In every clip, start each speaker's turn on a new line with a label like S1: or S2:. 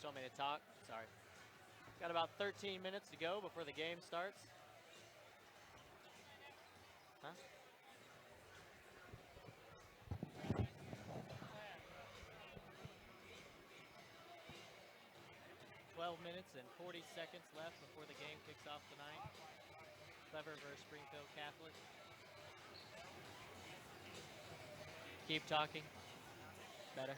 S1: told me to talk. Sorry. Got about 13 minutes to go before the game starts. Huh? "12 minutes and 40 seconds left before the game kicks off tonight. Clever versus Springfield Catholic. Keep talking. Better.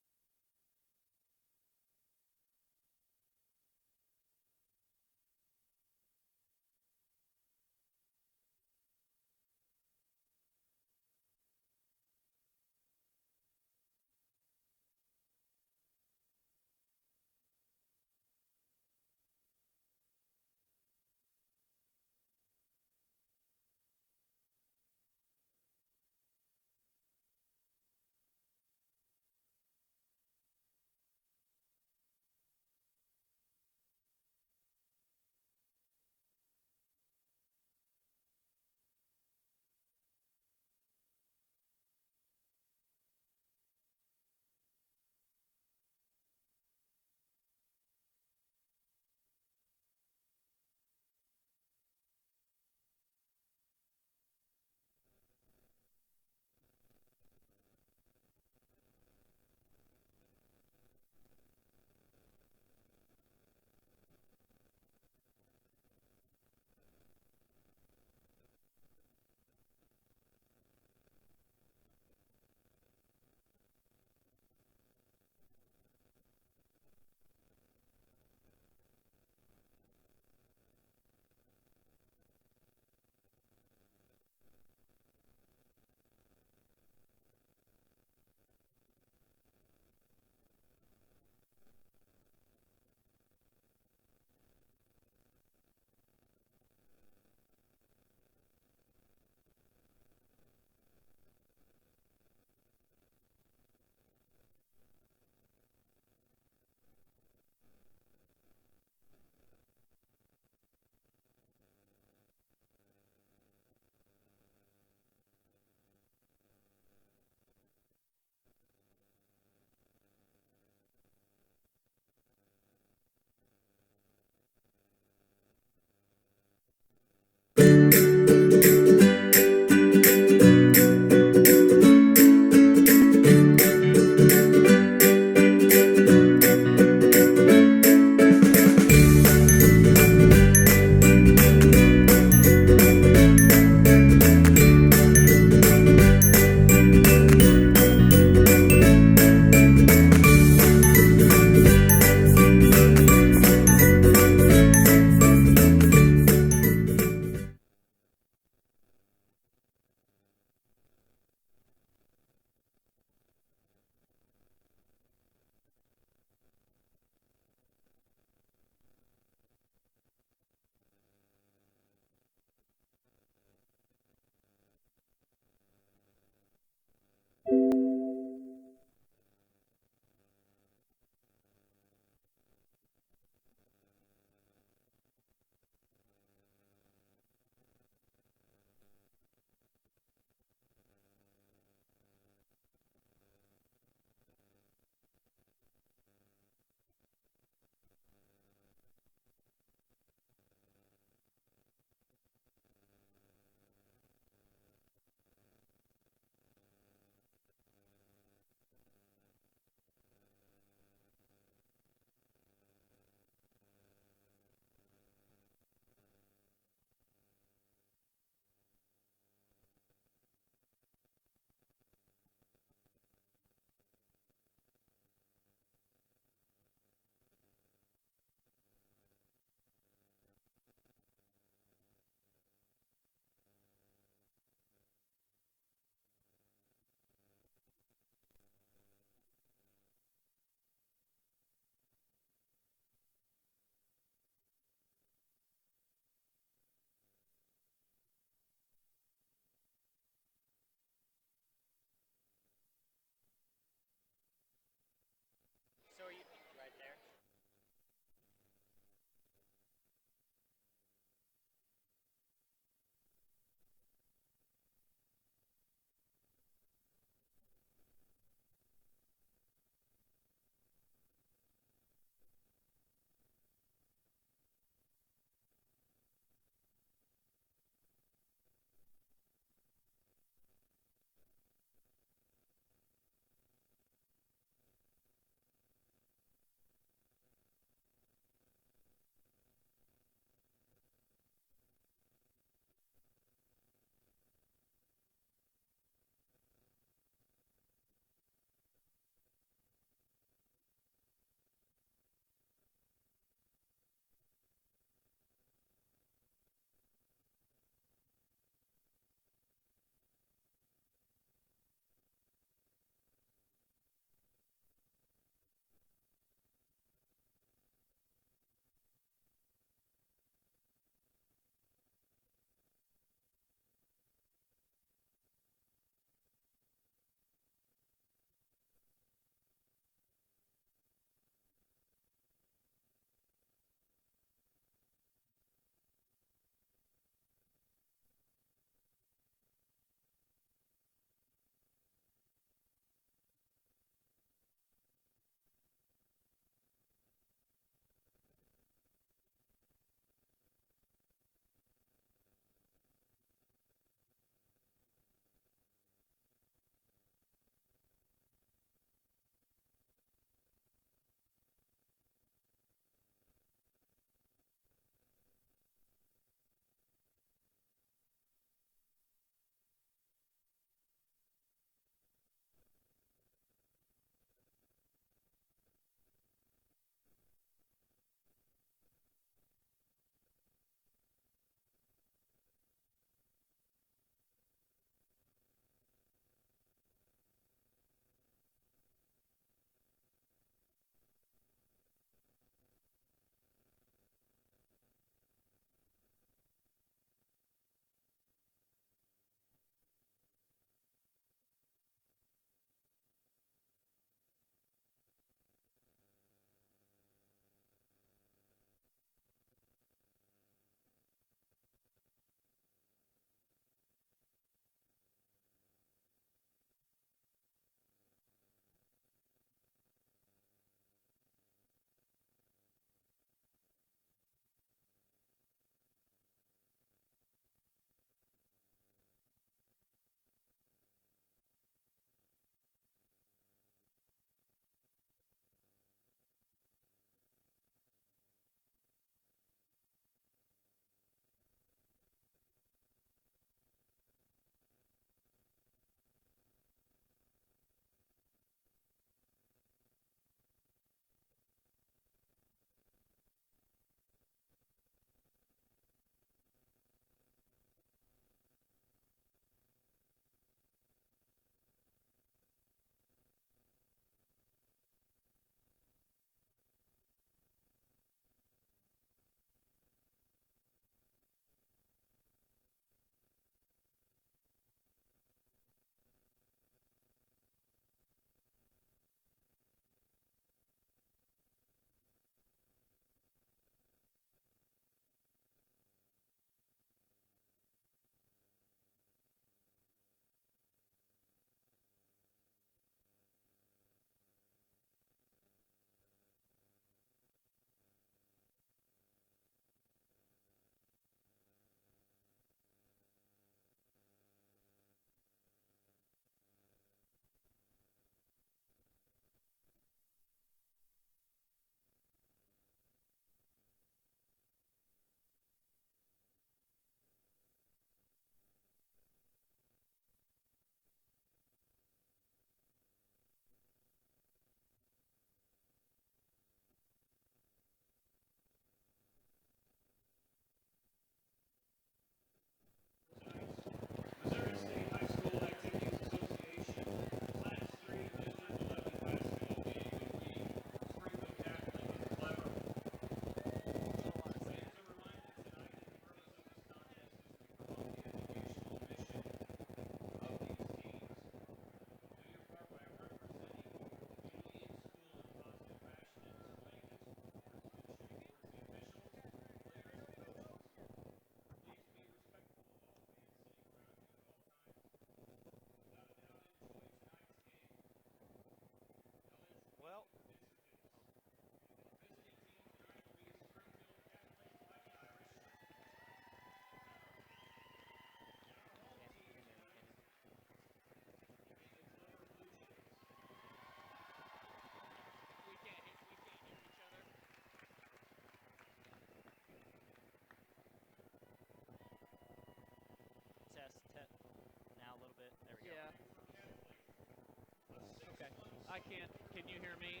S2: I can't. Can you hear me?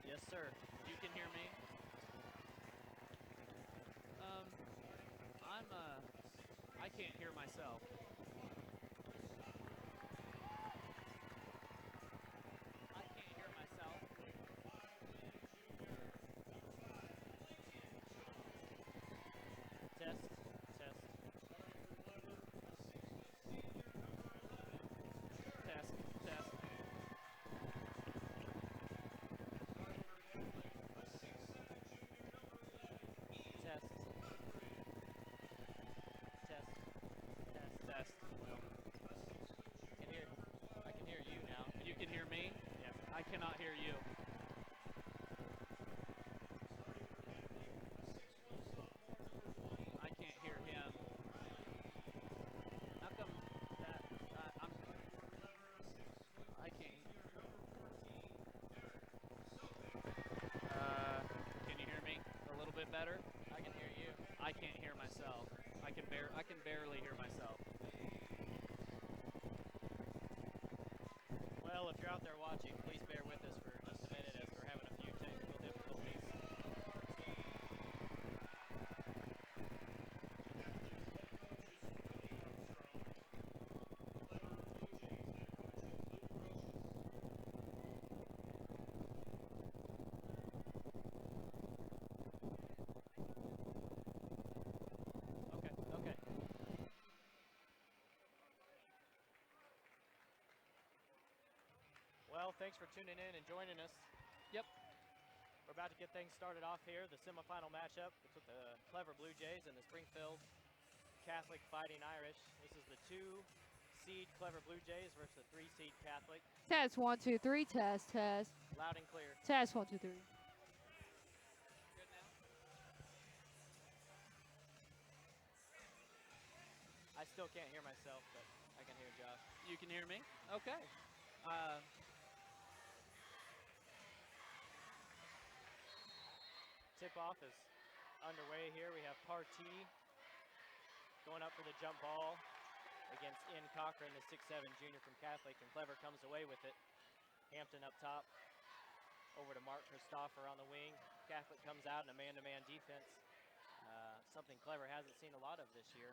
S1: Yes, sir.
S2: You can hear me? I can't hear myself. I can't hear myself.
S1: Test, test.
S2: Test, test.
S1: Test. Test. Test.
S2: Test. Well,
S1: I can hear you now.
S2: you can hear me?
S1: Yeah.
S2: I cannot hear you. I can't hear him. How come that I can't. Can you hear me a little bit better?
S1: I can hear you.
S2: I can't hear myself. I can barely hear myself.
S1: Well, if you're out there watching, please bear with us for just a minute as we're having a few technical difficulties. Okay. Well, thanks for tuning in and joining us.
S2: Yep.
S1: We're about to get things started off here. The semifinal matchup between the Clever Blue Jays and the Springfield Catholic Fighting Irish. This is the 2-seed Clever Blue Jays versus the 3-seed Catholic.
S3: Test 1, 2, 3. Test.
S1: Loud and clear.
S3: Test 1, 2, 3.
S2: Good now?
S1: I still can't hear myself, but I can hear Josh.
S2: You can hear me? Okay.
S1: Tip-off is underway here. We have Partee going up for the jump ball against Ian Cochran, the 6'7" junior from Catholic, and Clever comes away with it. Hampton up top, over to Mark Christopher on the wing. Catholic comes out in a man-to-man defense, something Clever hasn't seen a lot of this year.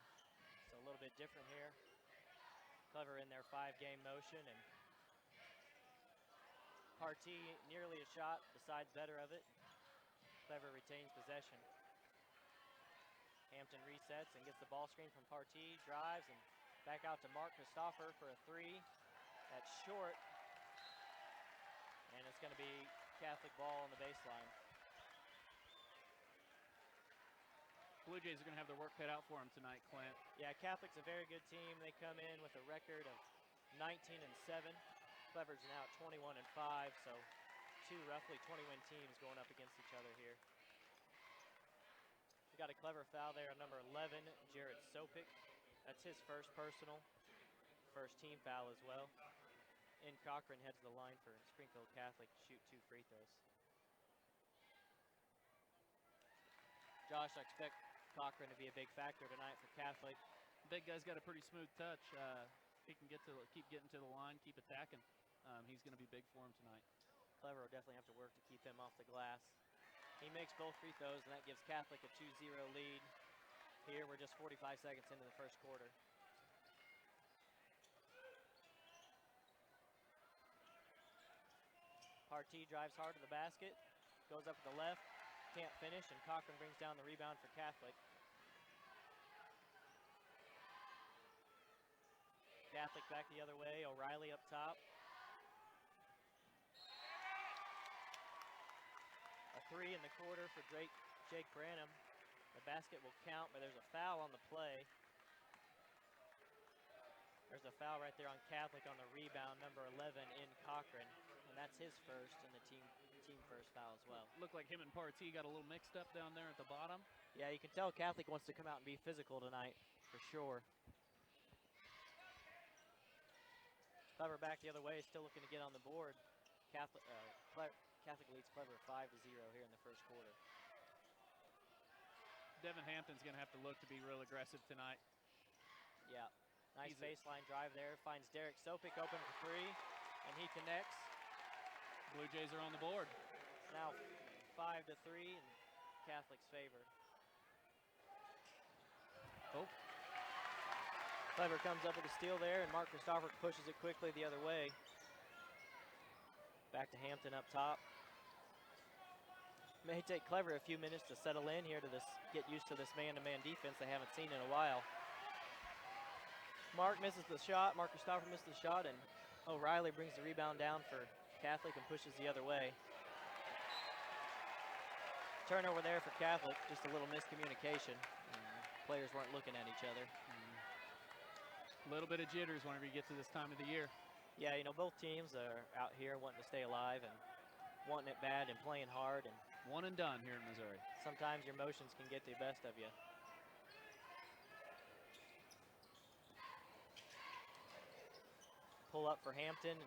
S1: So a little bit different here. Clever in their 5-game motion, and Partee nearly a shot, decides better of it. Clever retains possession. Hampton resets and gets the ball screen from Partee, drives, and back out to Mark Christopher for a 3. That's short, and it's going to be Catholic ball on the baseline.
S2: Blue Jays are going to have their work cut out for them tonight, Clint.
S1: Yeah, Catholic's a very good team. They come in with a record of 19-7. Clever's now at 21-5, so two roughly 20-win teams going up against each other here. We got a Clever foul there on number 11, Jared Sopik. That's his first personal, first team foul as well. In Cochran heads the line for Springfield Catholic to shoot 2 free throws. Josh, I expect Cochran to be a big factor tonight for Catholic.
S2: Big guy's got a pretty smooth touch. He can keep getting to the line, keep attacking. He's going to be big for him tonight.
S1: Clever will definitely have to work to keep him off the glass. He makes both free throws, and that gives Catholic a 2-0 lead. Here, we're just 45 seconds into the first quarter. Partee drives hard to the basket, goes up to the left, can't finish, and Cochran brings down the rebound for Catholic. Catholic back the other way, O'Reilly up top. A 3 in the quarter for Jake Branham. The basket will count, but there's a foul on the play. There's a foul right there on Catholic on the rebound, number 11 in Cochran, and that's his first and the team first foul as well.
S2: Looked like him and Partee got a little mixed up down there at the bottom.
S1: Yeah, you can tell Catholic wants to come out and be physical tonight, for sure. Clever back the other way, still looking to get on the board. Catholic leads Clever 5-0 here in the first quarter.
S2: Devin Hampton's going to have to look to be real aggressive tonight.
S1: Yeah, nice baseline drive there. Finds Derek Sopik open for 3, and he connects.
S2: Blue Jays are on the board.
S1: It's now 5-3 in Catholic's favor.
S2: Oh.
S1: Clever comes up with a steal there, and Mark Christopher pushes it quickly the other way. Back to Hampton up top. May take Clever a few minutes to settle in here to get used to this man-to-man defense they haven't seen in a while. Mark misses the shot. Mark Christopher misses the shot, and O'Reilly brings the rebound down for Catholic and pushes the other way. Turnover there for Catholic, just a little miscommunication. Players weren't looking at each other.
S2: A little bit of jitters whenever you get to this time of the year.
S1: Yeah, you know, both teams are out here wanting to stay alive and wanting it bad and playing hard. And
S2: one and done here in Missouri.
S1: Sometimes your emotions can get the best of you. Pull up for Hampton.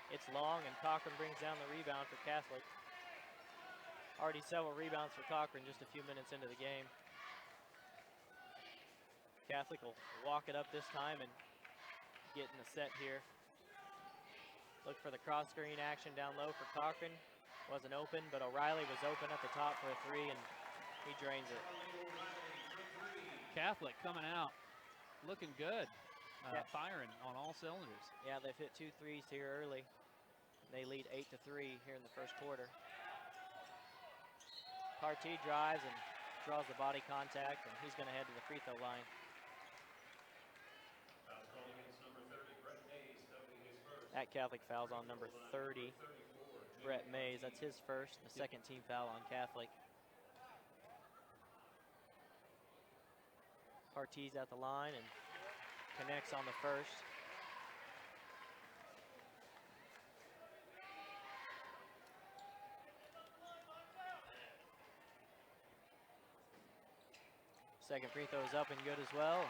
S1: It's long, and Cochran brings down the rebound for Catholic. Already several rebounds for Cochran just a few minutes into the game. Catholic will walk it up this time and get in the set here. Look for the cross screen action down low for Cochran. Wasn't open, but O'Reilly was open at the top for a three, and he drains it.
S2: Catholic coming out, looking good, firing on all cylinders.
S1: Yeah, they've hit 2 threes here early. They lead 8-3 here in the first quarter. Partee drives and draws the body contact, and he's going to head to the free throw line. At Catholic fouls on number 30, Brett Mays. That's his first, the second team foul on Catholic. Partee's at the line and connects on the first. Second free throw is up and good as well.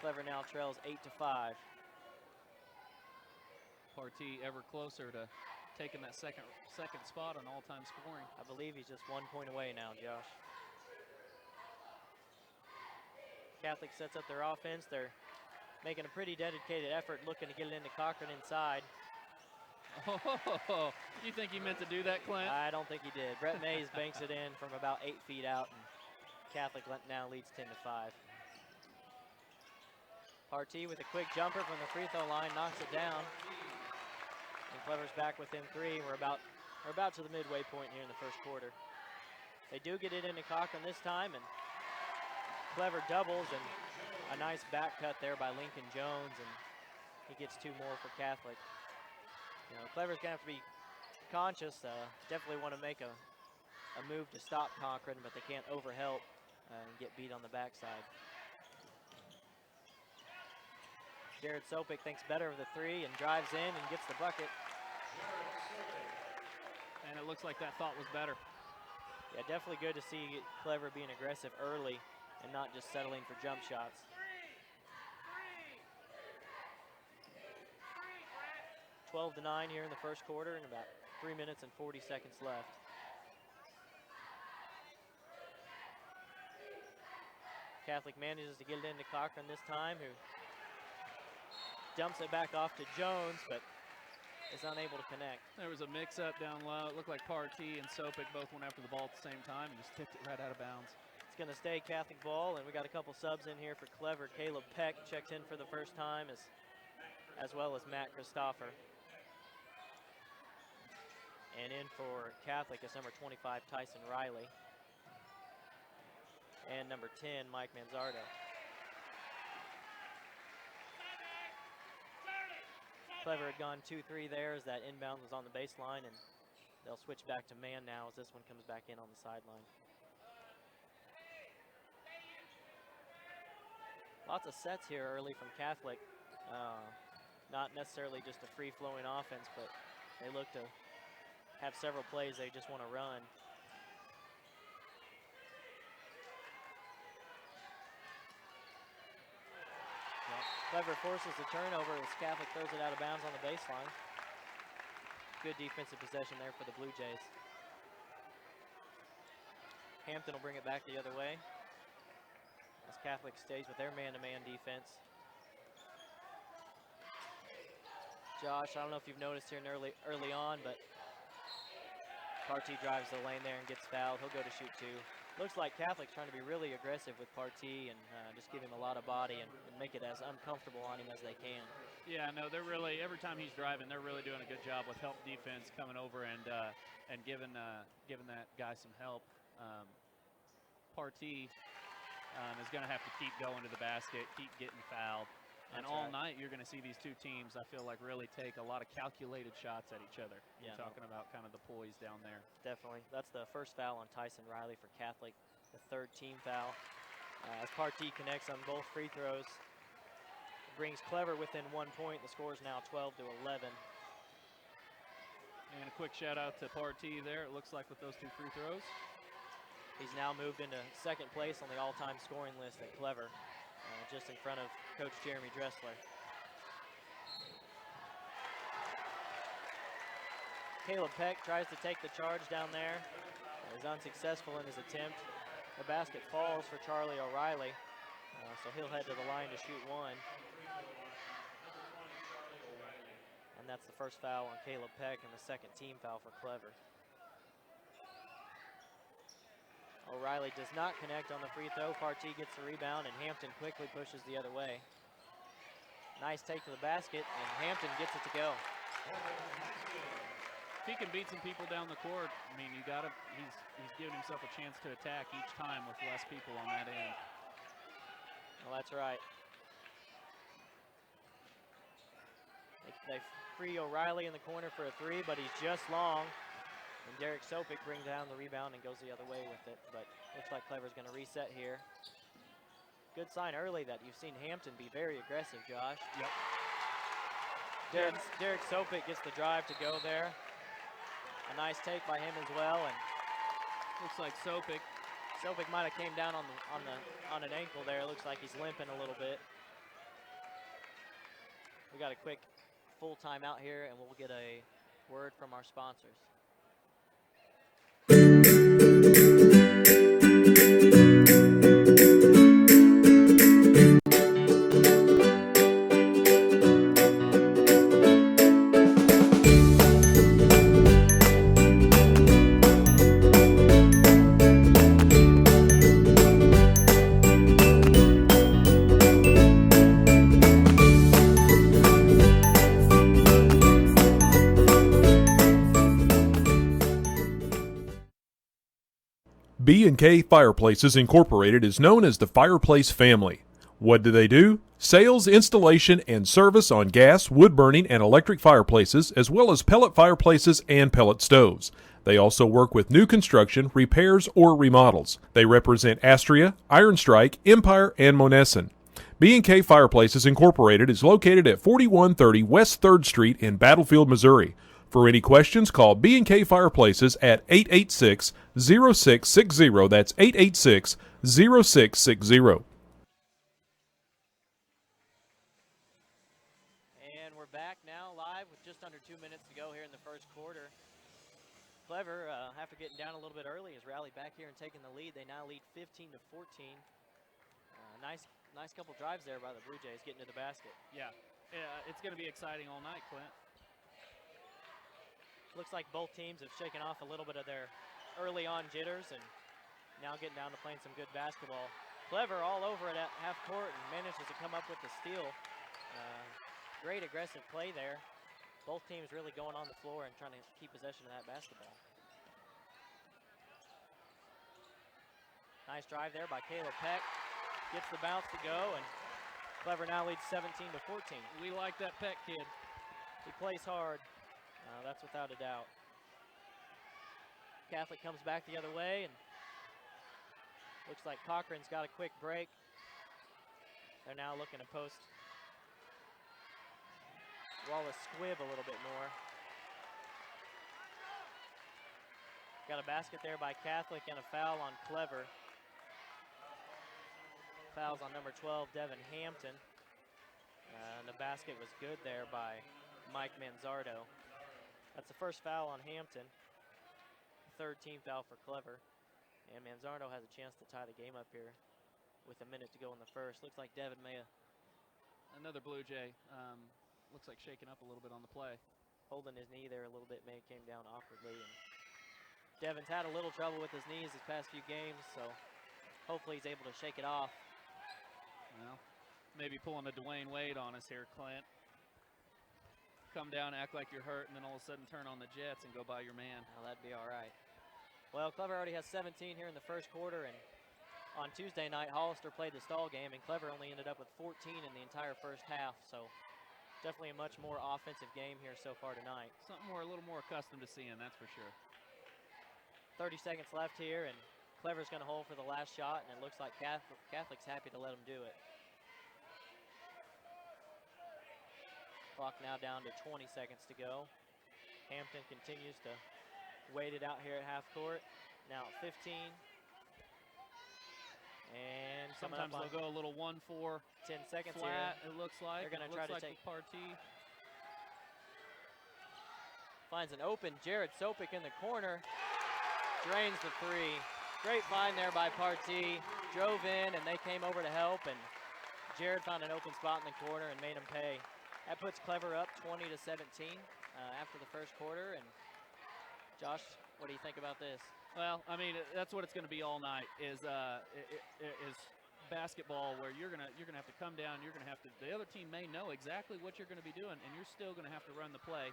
S1: Clever now trails 8-5.
S2: Partee ever closer to taking that second spot on all-time scoring.
S1: I believe he's just 1 point away now, Josh. Catholic sets up their offense. They're making a pretty dedicated effort, looking to get it into Cochran inside.
S2: Oh, you think he meant to do that, Clint?
S1: I don't think he did. Brett Mays banks it in from about 8 feet out, and Catholic now leads 10-5. Partee with a quick jumper from the free throw line, knocks it down. And Clever's back within 3. We're about to the midway point here in the first quarter. They do get it into Cochran this time, and Clever doubles, and a nice back cut there by Lincoln Jones, and he gets 2 more for Catholic. You know, Clever's gonna have to be conscious. Definitely want to make a move to stop Cochran, but they can't overhelp and get beat on the backside. Jared Sopik thinks better of the 3 and drives in and gets the bucket.
S2: And it looks like that thought was better.
S1: Yeah, definitely good to see Clever being aggressive early and not just settling for jump shots. 12-9 here in the first quarter, and about 3 minutes and 40 seconds left. Catholic manages to get it into Cochran this time, who dumps it back off to Jones, but is unable to connect.
S2: There was a mix-up down low. It looked like Partee and Sopik both went after the ball at the same time and just tipped it right out of bounds.
S1: It's going to stay Catholic ball, and we got a couple subs in here for Clever. Caleb Peck checked in for the first time, as well as Matt Christopher. And in for Catholic is number 25, Tyson Riley. And number 10, Mike Manzardo. Clever had gone 2-3 there as that inbound was on the baseline, and they'll switch back to man now as this one comes back in on the sideline. Lots of sets here early from Catholic. Not necessarily just a free-flowing offense, but they look to have several plays they just want to run. Clever forces the turnover as Catholic throws it out of bounds on the baseline. Good defensive possession there for the Blue Jays. Hampton will bring it back the other way as Catholic stays with their man-to-man defense. Josh. I don't know if you've noticed here in early on, but Partee drives the lane there and gets fouled. He'll go to shoot 2. Looks like Catholic's trying to be really aggressive with Partee and just give him a lot of body and make it as uncomfortable on him as they can.
S2: Yeah, no, they're really, every time he's driving, they're really doing a good job with help defense coming over and giving that guy some help. Partee is going to have to keep going to the basket, keep getting fouled. And
S1: That's
S2: all
S1: right.
S2: night you're going to see these two teams, I feel like, really take a lot of calculated shots at each other.
S1: Yeah,
S2: You're talking about kind of the poise down there.
S1: Definitely. That's the first foul on Tyson Riley for Catholic, the 3rd team foul. As Partee connects on both free throws, brings Clever within 1 point. The score is now 12-11.
S2: And a quick shout out to Partee there, it looks like, with those 2 free throws.
S1: He's now moved into 2nd place on the all-time scoring list at Clever, just in front of Coach Jeremy Dressler. Caleb Peck tries to take the charge down there. Is unsuccessful in his attempt. The basket falls for Charlie O'Reilly, so he'll head to the line to shoot 1. And that's the first foul on Caleb Peck and the 2nd team foul for Clever. O'Reilly does not connect on the free throw. Partee gets the rebound, and Hampton quickly pushes the other way. Nice take to the basket, and Hampton gets it to go.
S2: If he can beat some people down the court, I mean, you got to. He's giving himself a chance to attack each time with less people on that end.
S1: Well, that's right. They free O'Reilly in the corner for a 3, but he's just long. And Derek Sopik brings down the rebound and goes the other way with it. But looks like Clever's going to reset here. Good sign early that you've seen Hampton be very aggressive, Josh.
S2: Yep.
S1: Derek Sopik gets the drive to go there. A nice take by him as well. And
S2: looks like Sopik
S1: might have came down on an ankle there. Looks like he's limping a little bit. We got a quick full timeout here, and we'll get a word from our sponsors.
S4: B&K Fireplaces Incorporated is known as the Fireplace Family. What do? Sales, installation, and service on gas, wood burning, and electric fireplaces, as well as pellet fireplaces and pellet stoves. They also work with new construction, repairs, or remodels. They represent Astria, Iron Strike, Empire, and Monessen. B&K Fireplaces Incorporated is located at 4130 West 3rd Street in Battlefield, Missouri. For any questions, call B&K Fireplaces at 886-0660. That's 886-0660.
S1: And we're back now live with just under 2 minutes to go here in the first quarter. Clever, after getting down a little bit early, has rallied back here and taken the lead. They now lead 15-14. Nice couple drives there by the Blue Jays getting to the basket.
S2: Yeah, it's going to be exciting all night, Clint.
S1: Looks like both teams have shaken off a little bit of their early on jitters and now getting down to playing some good basketball. Clever all over it at half court and manages to come up with the steal. Great aggressive play there. Both teams really going on the floor and trying to keep possession of that basketball. Nice drive there by Caleb Peck. Gets the bounce to go, and Clever now leads 17-14.
S2: We like that Peck kid.
S1: He plays hard. That's without a doubt. Catholic comes back the other way, and looks like Cochran's got a quick break. They're now looking to post Wallace Squibb a little bit more. Got a basket there by Catholic and a foul on Clever. Fouls on number 12, Devin Hampton. And the basket was good there by Mike Manzardo. That's the first foul on Hampton. 3rd team foul for Clever. And Manzardo has a chance to tie the game up here with a minute to go in the first. Looks like Devin may have.
S2: Another Blue Jay. looks like shaking up a little bit on the play.
S1: Holding his knee there a little bit, may came down awkwardly. And Devin's had a little trouble with his knees these past few games, so hopefully he's able to shake it off.
S2: Well, maybe pulling a Dwayne Wade on us here, Clint. Come down, act like you're hurt, and then all of a sudden turn on the jets and go by your man.
S1: Well, that'd be all right. Well, Clever already has 17 here in the first quarter, and on Tuesday night, Hollister played the stall game, and Clever only ended up with 14 in the entire first half, so definitely a much more offensive game here so far tonight.
S2: Something we're a little more accustomed to seeing, that's for sure.
S1: 30 seconds left here, and Clever's going to hold for the last shot, and it looks like Catholic's happy to let him do it. Clock now down to 20 seconds to go. Hampton continues to wait it out here at half court. Now at 15. And
S2: sometimes they'll go a little 1-4
S1: 10 seconds
S2: flat,
S1: here.
S2: it looks like.
S1: They're going to try to take
S2: Partee.
S1: Finds an open Jared Sopik in the corner. Drains the three. Great find there by Partee. Drove in and they came over to help, and Jared found an open spot in the corner and made him pay. That puts Clever up 20-17 after the first quarter. And Josh, what do you think about this?
S2: Well, I mean, that's what it's going to be all night is basketball, where you're gonna have to come down. You're gonna have to. The other team may know exactly what you're going to be doing, and you're still going to have to run the play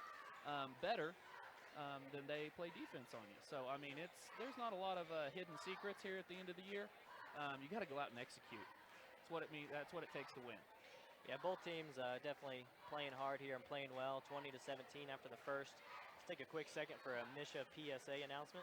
S2: better than they play defense on you. So I mean, there's not a lot of hidden secrets here at the end of the year. You got to go out and execute. That's what it means. That's what it takes to win.
S1: Yeah, both teams definitely playing hard here and playing well. 20-17 after the first. Let's take a quick second for a Misha PSA announcement.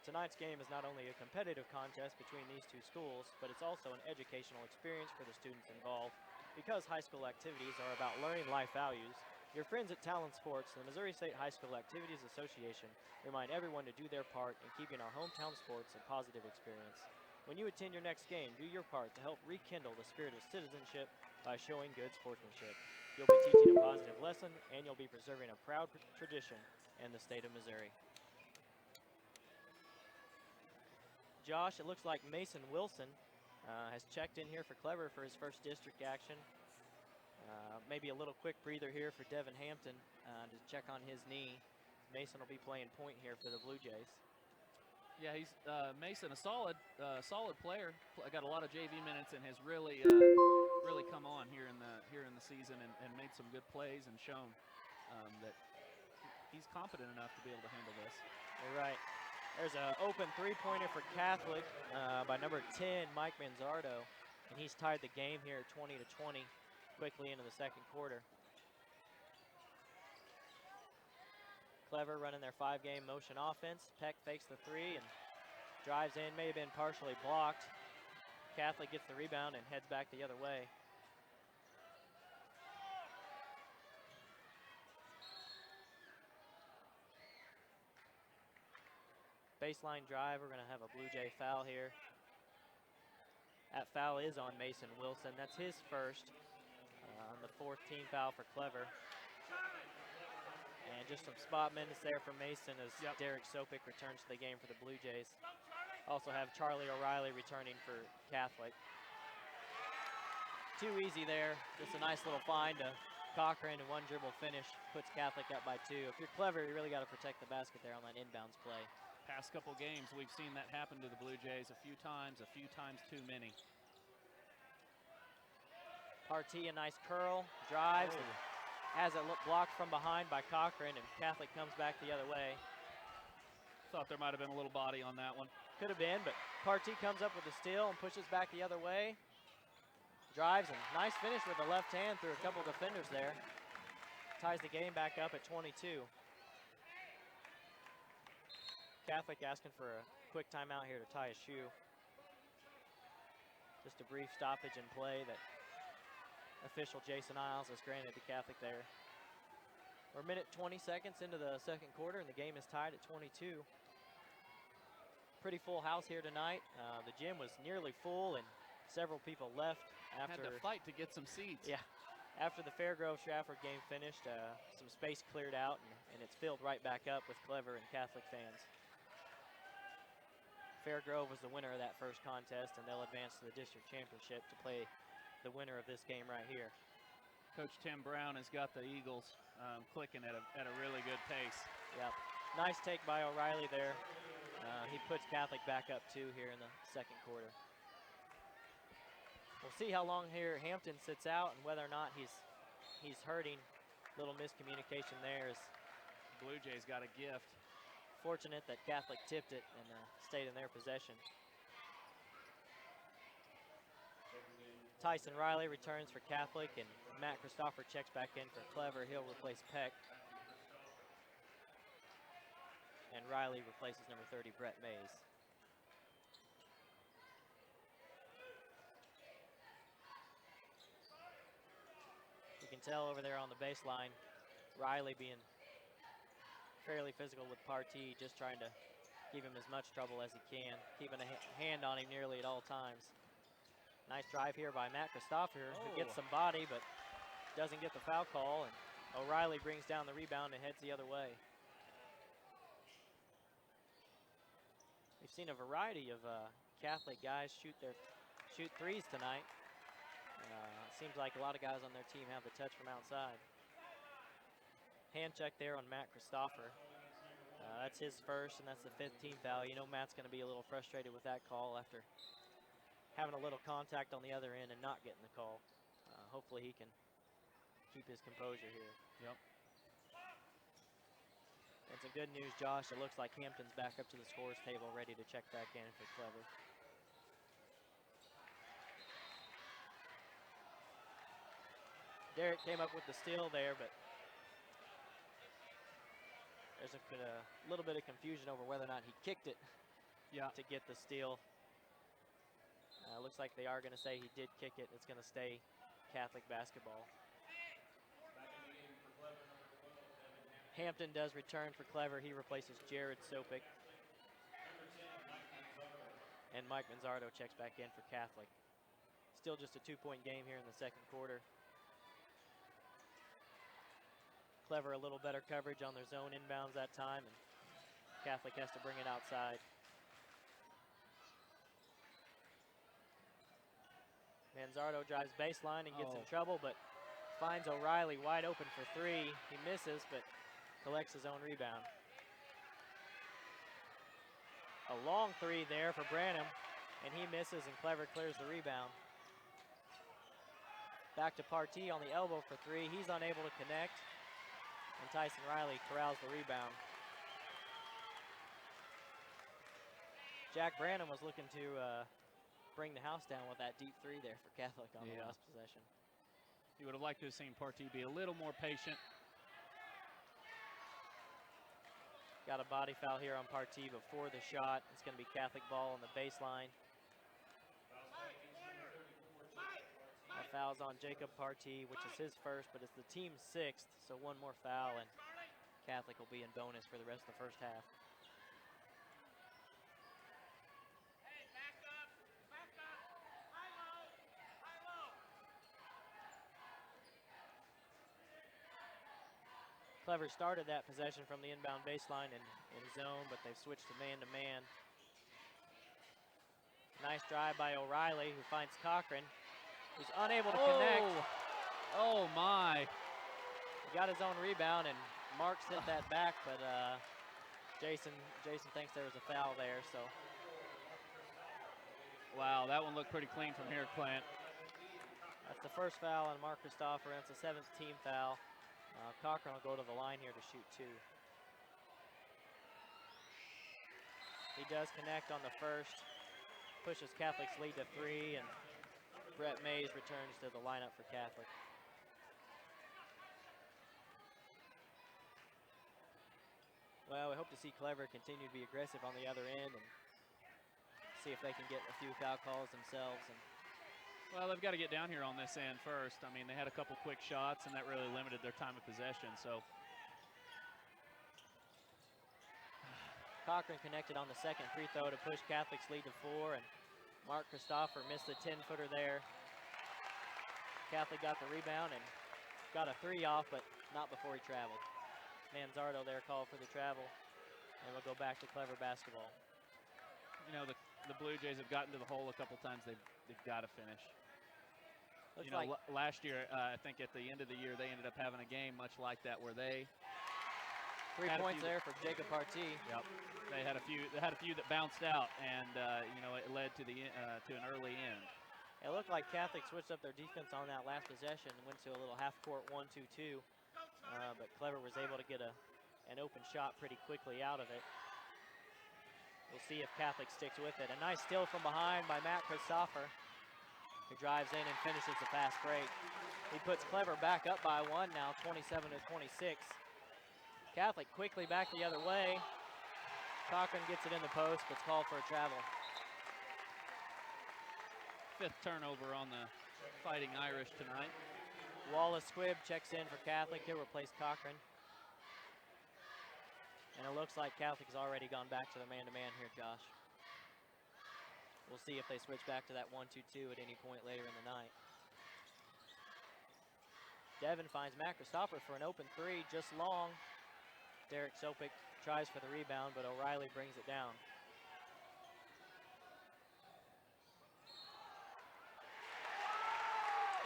S1: Tonight's game is not only a competitive contest between these two schools, but it's also an educational experience for the students involved. Because high school activities are about learning life values, your friends at Talent Sports and the Missouri State High School Activities Association remind everyone to do their part in keeping our hometown sports a positive experience. When you attend your next game, do your part to help rekindle the spirit of citizenship by showing good sportsmanship. You'll be teaching a positive lesson, and you'll be preserving a proud tradition in the state of Missouri. Josh, it looks like Mason Wilson has checked in here for Clever for his first district action. Maybe a little quick breather here for Devin Hampton to check on his knee. Mason will be playing point here for the Blue Jays.
S2: Yeah, he's Mason, a solid player. Got a lot of JV minutes and has really come on here in the season and made some good plays and shown that he's competent enough to be able to handle this.
S1: All right. There's an open three-pointer for Catholic by number 10, Mike Manzardo, and he's tied the game here 20-20 quickly into the second quarter. Clever running their 5-game motion offense. Peck fakes the three and drives in, may have been partially blocked. Catholic gets the rebound and heads back the other way. Baseline drive, we're going to have a Blue Jay foul here. That foul is on Mason Wilson. That's his first. The fourth team foul for Clever. And just some spot minutes there for Mason as Derek Sopik returns to the game for the Blue Jays. Also have Charlie O'Reilly returning for Catholic. Too easy there. Just a nice little find to Cochran, and one dribble finish puts Catholic up by 2. If you're Clever, you really got to protect the basket there on that inbounds play.
S2: Past couple games, we've seen that happen to the Blue Jays a few times too many.
S1: Partee, a nice curl, drives, and has it blocked from behind by Cochran, and Catholic comes back the other way.
S2: Thought there might have been a little body on that one.
S1: Could have been, but Partee comes up with a steal and pushes back the other way. Drives, and nice finish with the left hand through a couple defenders there. Ties the game back up at 22. Catholic asking for a quick timeout here to tie a shoe. Just a brief stoppage in play that official Jason Isles has granted to Catholic there. We're a minute 20 seconds into the second quarter, and the game is tied at 22. Pretty full house here tonight. The gym was nearly full, and several people left after.
S2: Had to fight to get some seats.
S1: Yeah. After the Fairgrove Stratford game finished, some space cleared out, and it's filled right back up with Clever and Catholic fans. Fairgrove was the winner of that first contest, and they'll advance to the district championship to play the winner of this game right here.
S2: Coach Tim Brown has got the Eagles clicking at a really good pace.
S1: Yep. Nice take by O'Reilly there. He puts Catholic back up 2 here in the second quarter. We'll see how long here Hampton sits out and whether or not he's hurting. Little miscommunication there. Is
S2: Blue Jays got a gift.
S1: fortunate that Catholic tipped it and stayed in their possession. Tyson Riley returns for Catholic, and Matt Christopher checks back in for Clever. He'll replace Peck. And Riley replaces number 30, Brett Mays. You can tell over there on the baseline, Riley being fairly physical with Partee, just trying to give him as much trouble as he can, keeping a hand on him nearly at all times. Nice drive here by Matt Christopher, who gets some body but doesn't get the foul call, and O'Reilly brings down the rebound and heads the other way. We've seen a variety of Catholic guys shoot threes tonight. Seems like a lot of guys on their team have the touch from outside. Hand check there on Matt Christopher. That's his first, and that's the 15th foul. You know Matt's going to be a little frustrated with that call after having a little contact on the other end and not getting the call. Hopefully he can keep his composure here.
S2: Yep.
S1: And some good news, Josh. It looks like Hampton's back up to the scores table, ready to check back in for Clever. Derek came up with the steal there, but there's a little bit of confusion over whether or not he kicked it to get the steal. Looks like they are going to say he did kick it. It's going to stay Catholic basketball. Hampton does return for Clever. He replaces Jared Sopic. And Mike Manzardo checks back in for Catholic. Still just a 2-point game here in the second quarter. Clever a little better coverage on their zone inbounds that time, and Catholic has to bring it outside. Manzardo drives baseline and gets in trouble, but finds O'Reilly wide open for 3. He misses, but collects his own rebound. A long 3 there for Branham, and he misses, and Clever clears the rebound. Back to Partee on the elbow for 3. He's unable to connect, and Tyson Riley corrals the rebound. Jack Branham was looking to bring the house down with that deep 3 there for Catholic on the last possession.
S2: You would have liked to have seen Partee be a little more patient.
S1: Got a body foul here on Partee before the shot. It's going to be Catholic ball on the baseline. That foul's on Jacob Partee, which is his first, but it's the team's 6th, so one more foul, and Catholic will be in bonus for the rest of the first half. Clever started that possession from the inbound baseline in zone, but they've switched to man-to-man. Nice drive by O'Reilly, who finds Cochran. He's unable to connect.
S2: Oh, my.
S1: He got his own rebound, and Mark sent that back, but Jason thinks there was a foul there, so.
S2: Wow, that one looked pretty clean from here, Clint.
S1: That's the first foul on Mark Christopher. That's the 7th team foul. Cochran will go to the line here to shoot 2. He does connect on the first, pushes Catholic's lead to 3, and Brett Mays returns to the lineup for Catholic. Well, we hope to see Clever continue to be aggressive on the other end and see if they can get a few foul calls themselves. And
S2: well, they've got to get down here on this end first. I mean, they had a couple quick shots, and that really limited their time of possession. So
S1: Cochran connected on the second free throw to push Catholic's lead to 4, and Mark Christopher missed the 10-footer there. Catholic got the rebound and got a 3 off, but not before he traveled. Manzardo there called for the travel, and we'll go back to Clever basketball.
S2: You know, the Blue Jays have gotten to the hole a couple times. They've got to finish.
S1: Looks
S2: You know,
S1: like
S2: last year, I think at the end of the year, they ended up having a game much like that where they
S1: 3
S2: had a
S1: points
S2: few
S1: there for Jacob Partee.
S2: Yep. They had a few that bounced out, and you know, it led to to an early end.
S1: It looked like Catholic switched up their defense on that last possession and went to a little half-court 1-2-2, but Clever was able to get an open shot pretty quickly out of it. We'll see if Catholic sticks with it. A nice steal from behind by Matt Christopher, who drives in and finishes the fast break. He puts Clever back up by 1 now, 27-26. Catholic quickly back the other way. Cochran gets it in the post, but it's called for a travel.
S2: 5th turnover on the Fighting Irish tonight.
S1: Wallace Squibb checks in for Catholic. He'll replace Cochran. And it looks like Catholic's already gone back to their man-to-man here, Josh. We'll see if they switch back to that 1-2-2 at any point later in the night. Devin finds Matt Christopher for an open 3, just long. Derek Sopik tries for the rebound, but O'Reilly brings it down.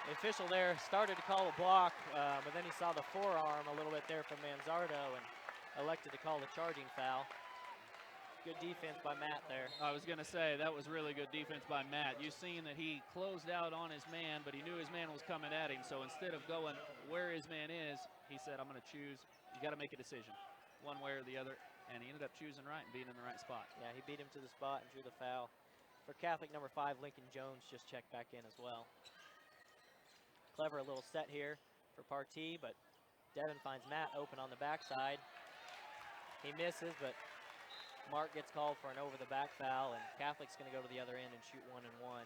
S1: The official there started to call a block, but then he saw the forearm a little bit there from Manzardo and elected to call the charging foul. Good defense by Matt there.
S2: I was going to say, that was really good defense by Matt. You've seen that he closed out on his man, but he knew his man was coming at him. So instead of going where his man is, he said, I'm going to choose. You got to make a decision, one way or the other. And he ended up choosing right and being in the right spot.
S1: Yeah, he beat him to the spot and drew the foul. For Catholic, number 5, Lincoln Jones just checked back in as well. Clever a little set here for Partee, but Devin finds Matt open on the backside. He misses, but Mark gets called for an over-the-back foul, and Catholic's going to go to the other end and shoot 1-and-1.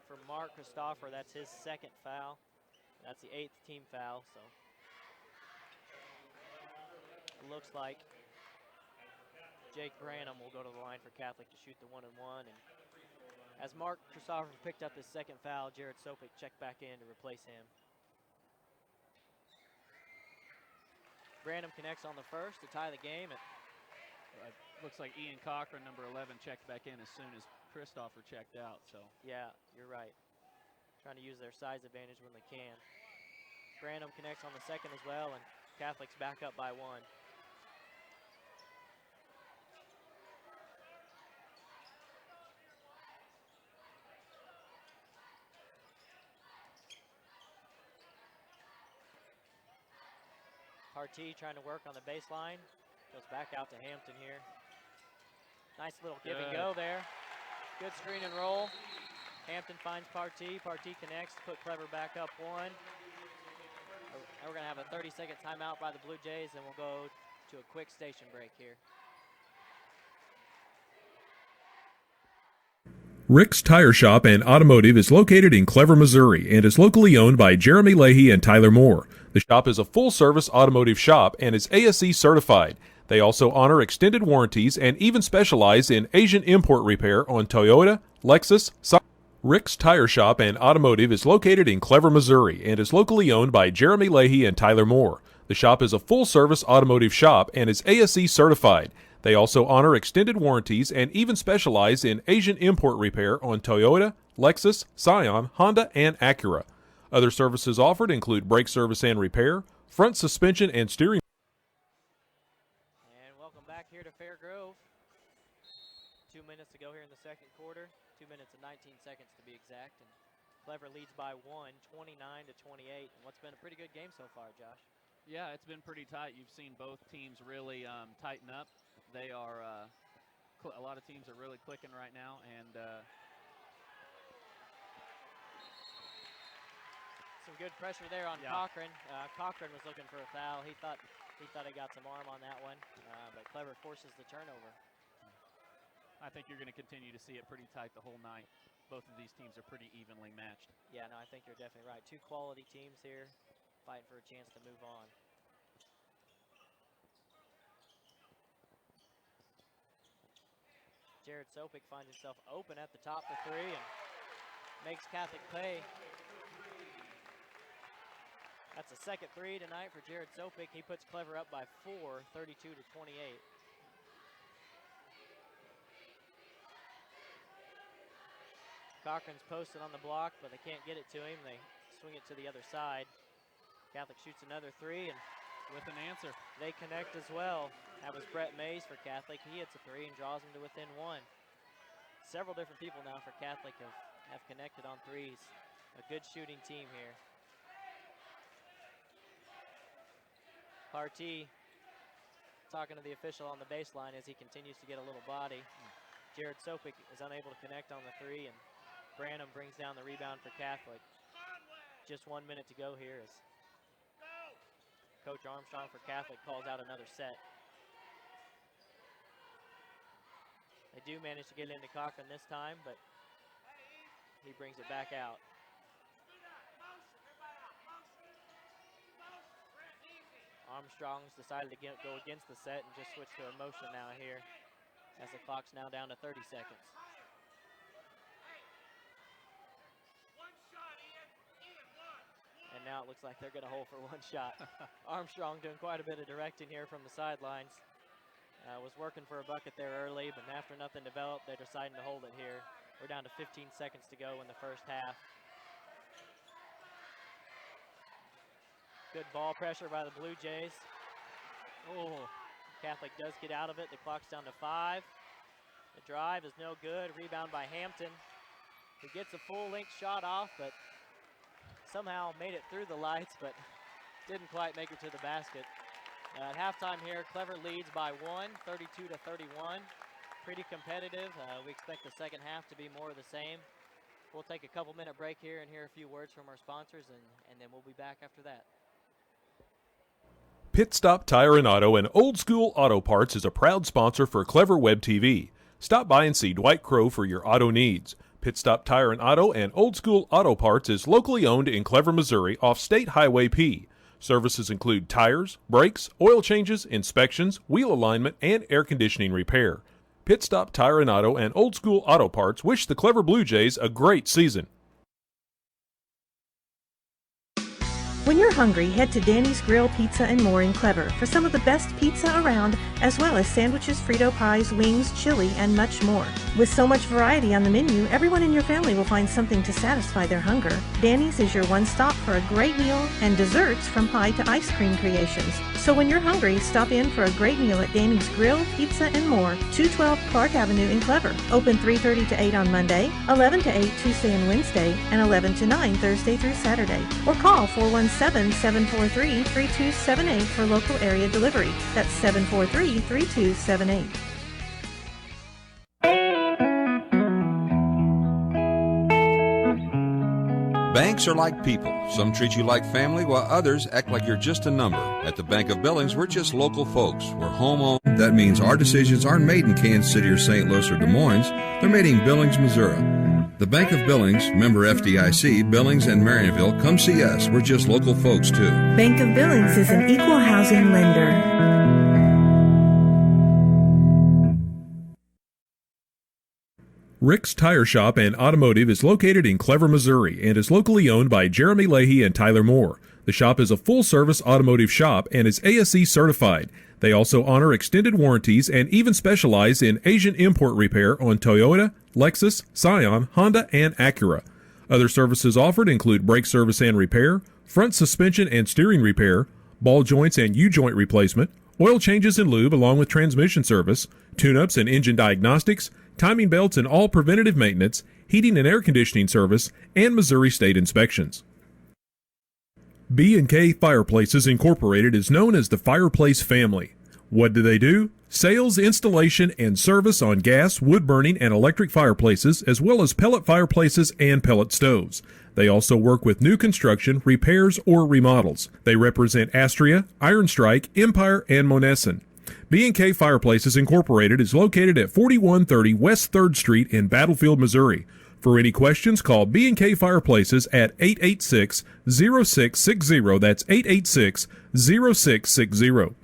S1: For Mark Christopher, that's his 2nd foul. That's the 8th team foul, so it looks like Jake Branham will go to the line for Catholic to shoot the 1-and-1. And as Mark Christopher picked up his 2nd foul, Jared Sopik checked back in to replace him. Branham connects on the first to tie the game.
S2: Looks like Ian Cochran, number 11, checked back in as soon as Christopher checked out. So
S1: yeah, you're right. Trying to use their size advantage when they can. Branham connects on the 2nd as well, and Catholic's back up by 1. Partee trying to work on the baseline. Goes back out to Hampton here. Nice little give and go there. Good screen and roll. Hampton finds Partee. Partee connects, put Clever back up 1. And we're going to have a 30-second timeout by the Blue Jays, and we'll go to a quick station break here.
S4: Rick's Tire Shop and Automotive is located in Clever, Missouri, and is locally owned by Jeremy Leahy and Tyler Moore. The shop is a full-service automotive shop and is ASE certified. They also honor extended warranties and even specialize in Asian import repair on Toyota, Lexus, Rick's Tire Shop and Automotive is located in Clever, Missouri, and is locally owned by Jeremy Leahy and Tyler Moore. The shop is a full-service automotive shop and is ASE certified. They also honor extended warranties and even specialize in Asian import repair on Toyota, Lexus, Scion, Honda, and Acura. Other services offered include brake service and repair, front suspension and steering.
S1: And welcome back here to Fairgrove. 2 minutes to go here in the 2nd quarter. 2 minutes and 19 seconds to be exact. And Clever leads by 1, 29-28. And what's been a pretty good game so far, Josh?
S2: yeah, it's been pretty tight. You've seen both teams really tighten up. They are, a lot of teams are really clicking right now, and
S1: some good pressure there on Cochran. Cochran was looking for a foul. He thought he got some arm on that one, but Clever forces the turnover.
S2: I think you're going to continue to see it pretty tight the whole night. Both of these teams are pretty evenly matched.
S1: Yeah, no, I think you're definitely right. 2 quality teams here fighting for a chance to move on. Jared Sopik finds himself open at the top for 3 and makes Catholic pay. That's a 2nd 3 tonight for Jared Sopik. He puts Clever up by 4, 32-28. Cochran's posted on the block, but they can't get it to him. They swing it to the other side. Catholic shoots another three, and
S2: with an answer.
S1: they connect as well. That was Brett Mays for Catholic. He hits a three and draws them to within one. Several different people now for Catholic have connected on threes. A good shooting team here. Partee talking to the official on the baseline as he continues to get a little body. Jared Sopik is unable to connect on the three, and Branham brings down the rebound for Catholic. Just 1 minute to go here as Coach Armstrong for Catholic calls out another set. They do manage to get into Cochran this time, but he brings it back out. Armstrong's decided to go against the set and just switch to a motion now here, as the clock's now down to 30 seconds. And now it looks like they're going to hold for one shot. Armstrong doing quite a bit of directing here from the sidelines. Was working for a bucket there early, but after nothing developed, they're deciding to hold it here. We're down to 15 seconds to go in the first half. Good ball pressure by the Blue Jays. Oh, Catholic does get out of it. The clock's down to 5. The drive is no good. Rebound by Hampton, who gets a full-length shot off, but somehow made it through the lights, but didn't quite make it to the basket. At halftime here, Clever leads by 1, 32-31. Pretty competitive. We expect the second half to be more of the same. We'll take a couple-minute break here and hear a few words from our sponsors, and then we'll be back after that.
S4: Pit Stop Tire and Auto and Old School Auto Parts is a proud sponsor for Clever Web TV. Stop by and see Dwight Crow for your auto needs. Pit Stop Tire and Auto and Old School Auto Parts is locally owned in Clever, Missouri off State Highway P. Services include tires, brakes, oil changes, inspections, wheel alignment, and air conditioning repair. Pit Stop Tire and Auto and Old School Auto Parts wish the Clever Blue Jays a great season.
S5: When you're hungry, head to Danny's Grill Pizza and More in Clever for some of the best pizza around, as well as sandwiches, Frito pies, wings, chili, and much more. With so much variety on the menu, everyone in your family will find something to satisfy their hunger. Danny's is your one stop for a great meal and desserts from pie to ice cream creations. So when you're hungry, stop in for a great meal at Danny's Grill, Pizza, and More, 212 Clark Avenue in Clever. Open 3:30 to 8 on Monday, 11 to 8 Tuesday and Wednesday, and 11 to 9 Thursday through Saturday. Or call 417-743-3278 for local area delivery. That's 743-3278.
S6: Banks are like people. Some treat you like family, while others act like you're just a number. At the Bank of Billings, we're just local folks. We're home-owned. That means our decisions aren't made in Kansas City or St. Louis or Des Moines. They're made in Billings, Missouri. The Bank of Billings, member FDIC, Billings and Marionville, come see us. We're just local folks, too.
S5: Bank of Billings is an equal housing lender.
S4: Rick's Tire Shop and Automotive is located in Clever, Missouri, and is locally owned by Jeremy Leahy and Tyler Moore. The shop is a full-service automotive shop and is ASE certified. They also honor extended warranties and even specialize in Asian import repair on Toyota, Lexus, Scion, Honda, and Acura. Other services offered include brake service and repair, front suspension and steering repair, ball joints and U-joint replacement, oil changes and lube along with transmission service, tune-ups and engine diagnostics, timing belts and all preventative maintenance, heating and air conditioning service, and Missouri State inspections. B&K Fireplaces Incorporated is known as the Fireplace family. What do? Sales, installation, and service on gas, wood burning, and electric fireplaces, as well as pellet fireplaces and pellet stoves. They also work with new construction, repairs, or remodels. They represent Astria, Iron Strike, Empire, and Monessen. B&K Fireplaces Incorporated is located at 4130 West 3rd Street in Battlefield, Missouri. For any questions, call B&K Fireplaces at 886-0660. That's 886-0660.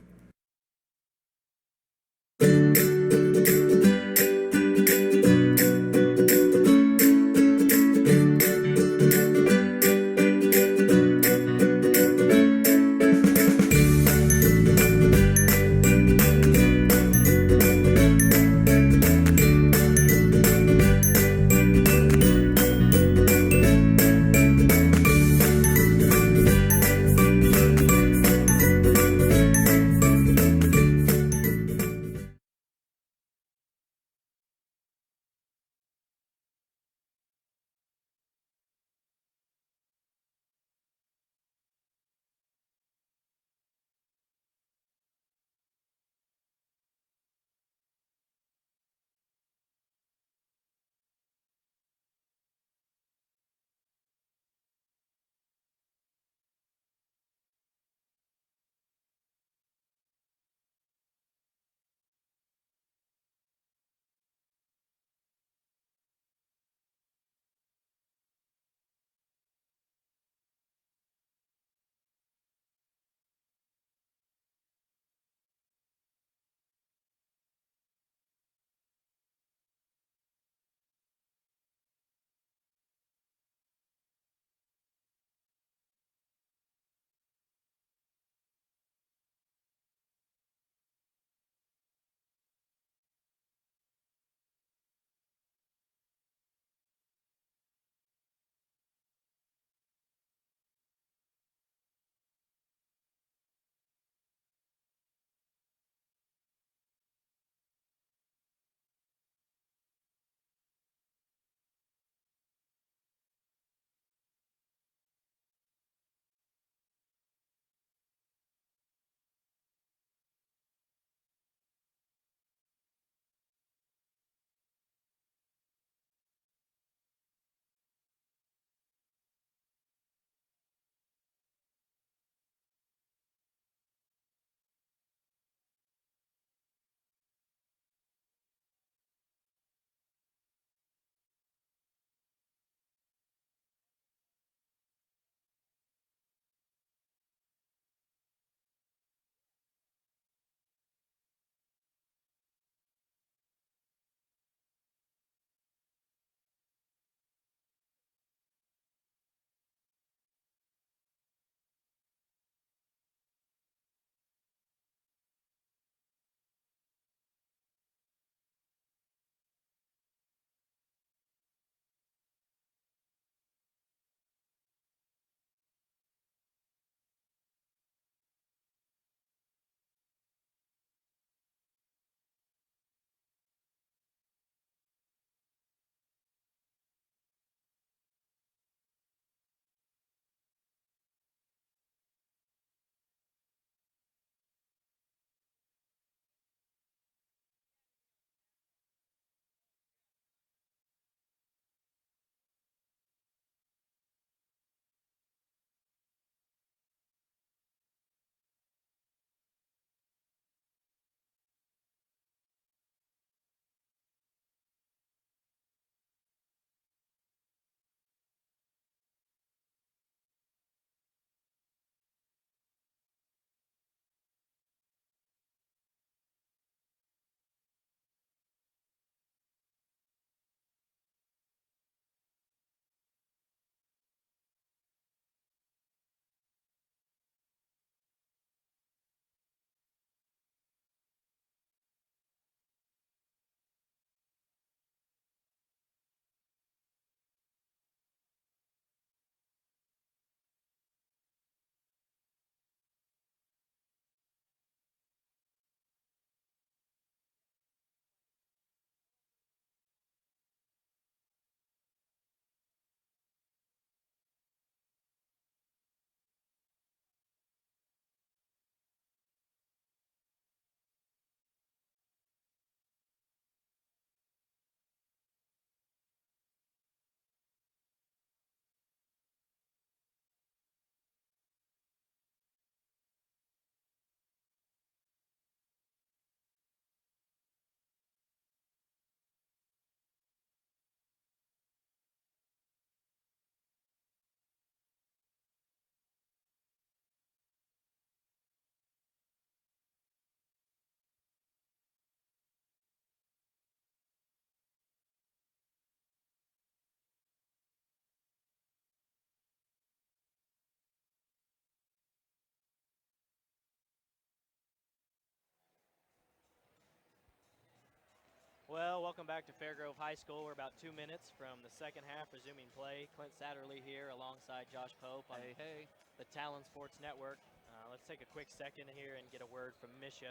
S1: Well, welcome back to Fairgrove High School. We're about 2 minutes from the second half, resuming play. Clint Satterley here alongside Josh Pope on
S2: Hey.
S1: the Talon Sports Network. Let's take a quick second here and get a word from Misha.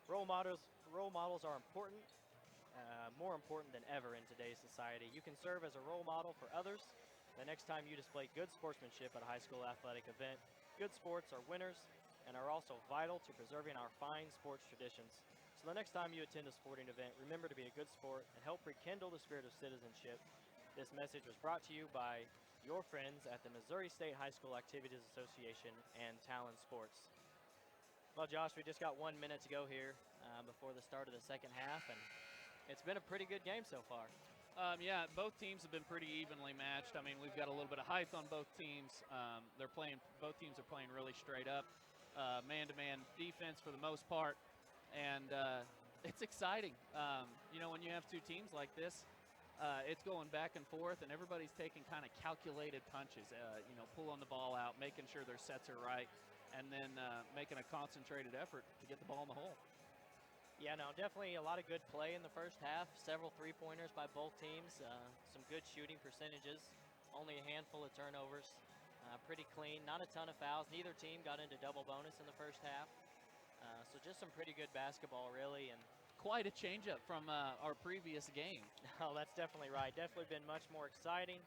S1: Role models are important, more important than ever in today's society. You can serve as a role model for others the next time you display good sportsmanship at a high school athletic event. Good sports are winners and are also vital to preserving our fine sports traditions. So the next time you attend a sporting event, remember to be a good sport and help rekindle the spirit of citizenship. This message was brought to you by your friends at the Missouri State High School Activities Association and Talon Sports. Well, Josh, we just got 1 minute to go here before the start of the second half, and it's been a pretty good game so far.
S2: Yeah, both teams have been pretty evenly matched. I mean, we've got a little bit of height on both teams. Both teams are playing really straight up, man-to-man defense for the most part. And it's exciting. When you have two teams like this, it's going back and forth, and everybody's taking kind of calculated punches, pulling the ball out, making sure their sets are right, and then making a concentrated effort to get the ball in the hole.
S1: Yeah, no, definitely a lot of good play in the first half. Several three-pointers by both teams. Some good shooting percentages. Only a handful of turnovers. Pretty clean. Not a ton of fouls. Neither team got into double bonus in the first half. So just some pretty good basketball, really. And
S2: quite a change-up from our previous game.
S1: Oh, that's definitely right. Definitely been much more exciting.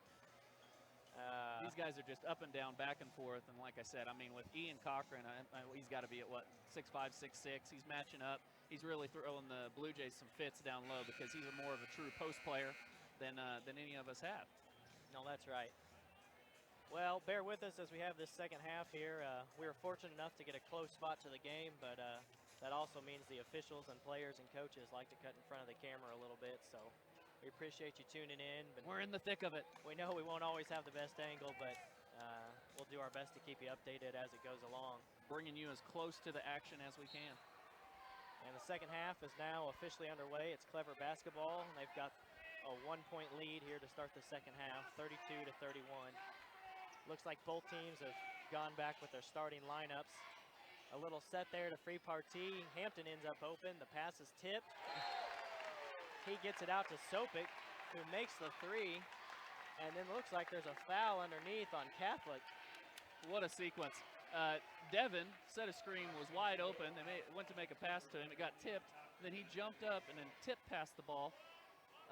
S2: These guys are just up and down, back and forth. And like I said, I mean, with Ian Cochran, he's got to be at, 6'5", 6'6". He's matching up. He's really throwing the Blue Jays some fits down low because he's more of a true post player than any of us have.
S1: No, that's right. Well, bear with us as we have this second half here. We were fortunate enough to get a close spot to the game, but that also means the officials and players and coaches like to cut in front of the camera a little bit, so we appreciate you tuning in. But
S2: we're in the thick of it.
S1: We know we won't always have the best angle, but we'll do our best to keep you updated as it goes along.
S2: Bringing you as close to the action as we can.
S1: And the second half is now officially underway. It's Clever basketball, and they've got a 1-point lead here to start the second half, 32-31. Looks like both teams have gone back with their starting lineups. A little set there to free Partee. Hampton ends up open. The pass is tipped. He gets it out to Sopik, who makes the three. And then looks like there's a foul underneath on Catholic.
S2: What a sequence. Devin set a screen, was wide open. They went to make a pass to him. It got tipped. Then he jumped up and then tipped past the ball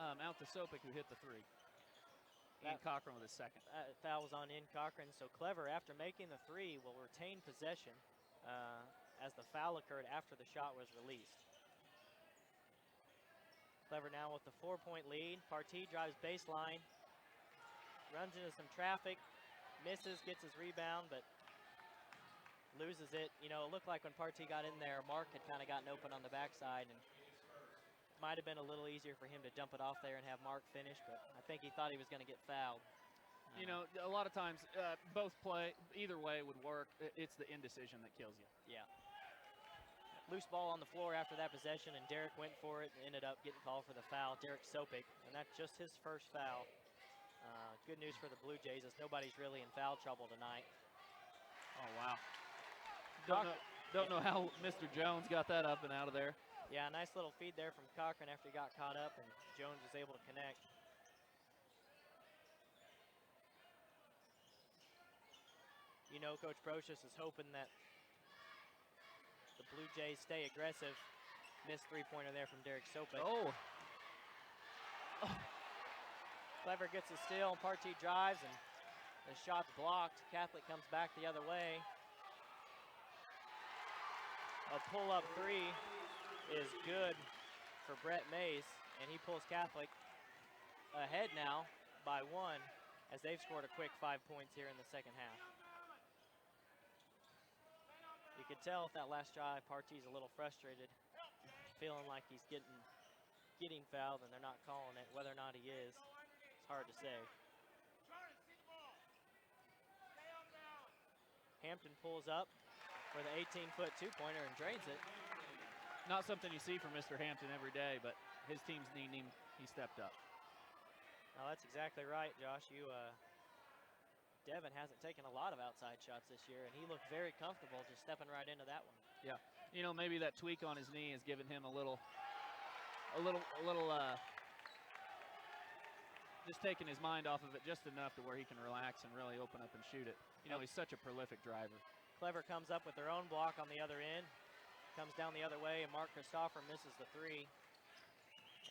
S2: out to Sopik, who hit the three. Ian Cochran with his second.
S1: Foul was on Ian Cochran. So Clever, after making the three, will retain possession as the foul occurred after the shot was released. Clever now with the 4-point lead. Partee drives baseline, runs into some traffic, misses, gets his rebound, but loses it. You know, it looked like when Partee got in there, Mark had kind of gotten open on the backside, and might have been a little easier for him to dump it off there and have Mark finish, but I think he thought he was going to get fouled.
S2: You know, a lot of times both play, either way would work. It's the indecision that kills you.
S1: Yeah. Loose ball on the floor after that possession, and Derek went for it and ended up getting called for the foul, Derek Sopik, and that's just his first foul. Good news for the Blue Jays as nobody's really in foul trouble tonight.
S2: Oh, wow. Don't know how Mr. Jones got that up and out of there.
S1: Yeah, nice little feed there from Cochran after he got caught up, and Jones was able to connect. You know, Coach Brocious is hoping that the Blue Jays stay aggressive. Missed three-pointer there from Derek Sopik.
S2: Oh.
S1: Clever gets a steal, and Partee drives, and the shot's blocked. Catholic comes back the other way. A pull-up three is good for Brett Mays, and he pulls Catholic ahead now by 1 as they've scored a quick 5 points here in the second half. You could tell if that last drive, Partee's a little frustrated, feeling like he's getting fouled and they're not calling it. Whether or not he is, it's hard to say. Hampton pulls up for the 18-foot two-pointer and drains it.
S2: Not something you see from Mr. Hampton every day, but his team's needing him. He stepped up.
S1: No, that's exactly right, Josh. Devin hasn't taken a lot of outside shots this year, and he looked very comfortable just stepping right into that one.
S2: Yeah. You know, maybe that tweak on his knee has given him a little a little just taking his mind off of it just enough to where he can relax and really open up and shoot it. You know, he's such a prolific driver.
S1: Clever comes up with their own block on the other end. Comes down the other way, and Mark Christopher misses the three.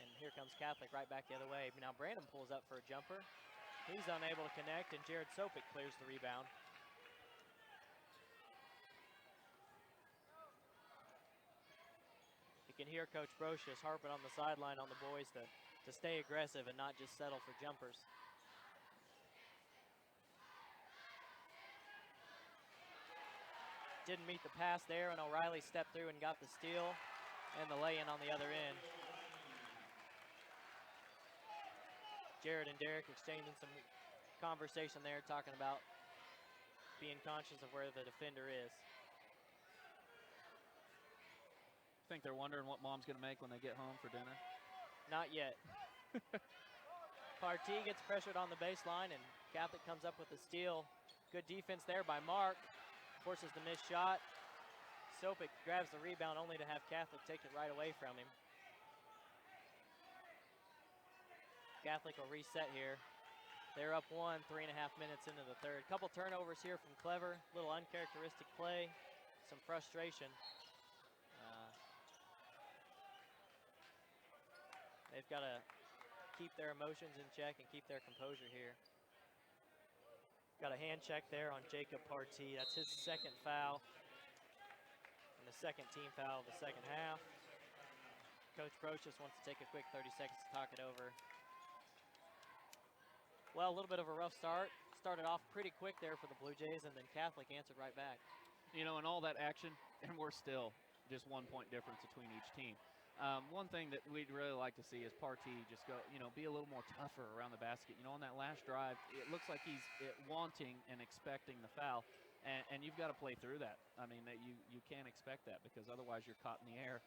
S1: And here comes Catholic right back the other way. Now Brandon pulls up for a jumper. He's unable to connect, and Jared Sopik clears the rebound. You can hear Coach Brocious harping on the sideline on the boys to stay aggressive and not just settle for jumpers. Didn't meet the pass there, and O'Reilly stepped through and got the steal and the lay-in on the other end. Jared and Derek exchanging some conversation there, talking about being conscious of where the defender is.
S2: Think they're wondering what mom's going to make when they get home for dinner?
S1: Not yet. Partee gets pressured on the baseline, and Catholic comes up with a steal. Good defense there by Mark. Forces the missed shot. Sopik grabs the rebound only to have Catholic take it right away from him. Catholic will reset here. They're up 1, 3.5 minutes into the third. Couple turnovers here from Clever. Little uncharacteristic play. Some frustration. They've got to keep their emotions in check and keep their composure here. Got a hand check there on Jacob Partee. That's his second foul. And the second team foul of the second half. Coach Brocious wants to take a quick 30 seconds to talk it over. Well, a little bit of a rough start. Started off pretty quick there for the Blue Jays, and then Catholic answered right back.
S2: You know, and all that action, and we're still just 1 point difference between each team. One thing that we'd really like to see is Partee just go, you know, be a little more tougher around the basket. You know, on that last drive, it looks like he's wanting and expecting the foul, and you've got to play through that. I mean, that you can't expect that, because otherwise you're caught in the air,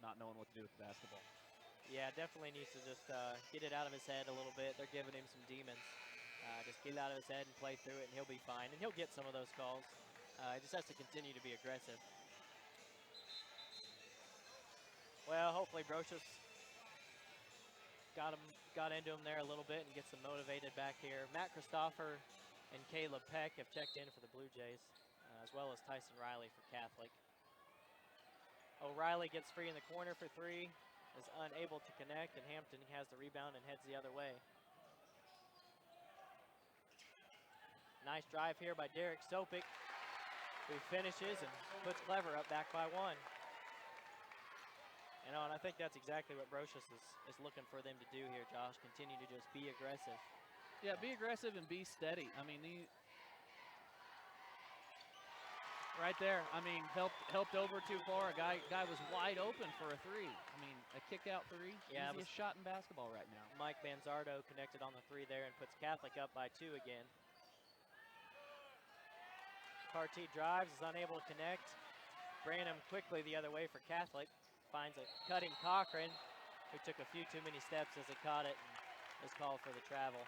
S2: not knowing what to do with the basketball.
S1: Yeah, definitely needs to just get it out of his head a little bit. They're giving him some demons. Just get it out of his head and play through it, and he'll be fine. And he'll get some of those calls. He just has to continue to be aggressive. Well, hopefully Brocious got into him there a little bit and gets them motivated back here. Matt Christopher and Caleb Peck have checked in for the Blue Jays, as well as Tyson Riley for Catholic. O'Reilly gets free in the corner for three, is unable to connect, and Hampton has the rebound and heads the other way. Nice drive here by Derek Sopik, who finishes and puts Clever up back by 1. You know, and I think that's exactly what Brocious is looking for them to do here, Josh. Continue to just be aggressive.
S2: Yeah, be aggressive and be steady. I mean, right there, I mean, helped over too far. A guy was wide open for a three. I mean, a kick out three,
S1: yeah,
S2: easiest shot in basketball right now.
S1: Mike Banzardo connected on the three there and puts Catholic up by 2 again. Partee drives, is unable to connect. Branham quickly the other way for Catholic. Finds a cutting Cochran, who took a few too many steps as he caught it and is called for the travel.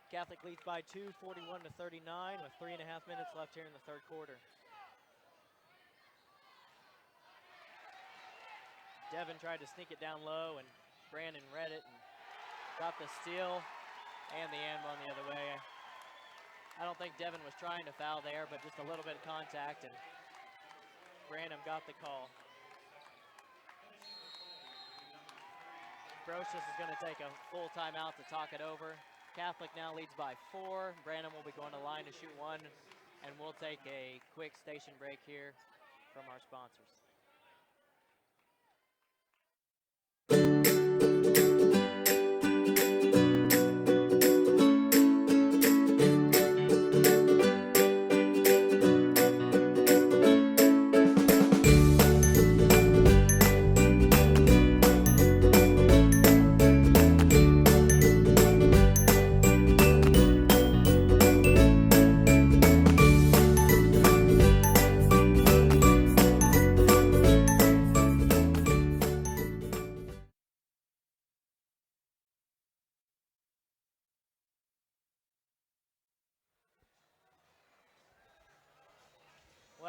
S1: Catholic leads by 2, 41-39, with 3.5 minutes left here in the third quarter. Devin tried to sneak it down low, and Brandon read it and got the steal and the and one the other way. I don't think Devin was trying to foul there, but just a little bit of contact, and Branham got the call. Brocious is going to take a full timeout to talk it over. Catholic now leads by 4. Branham will be going to line to shoot 1, and we'll take a quick station break here from our sponsors.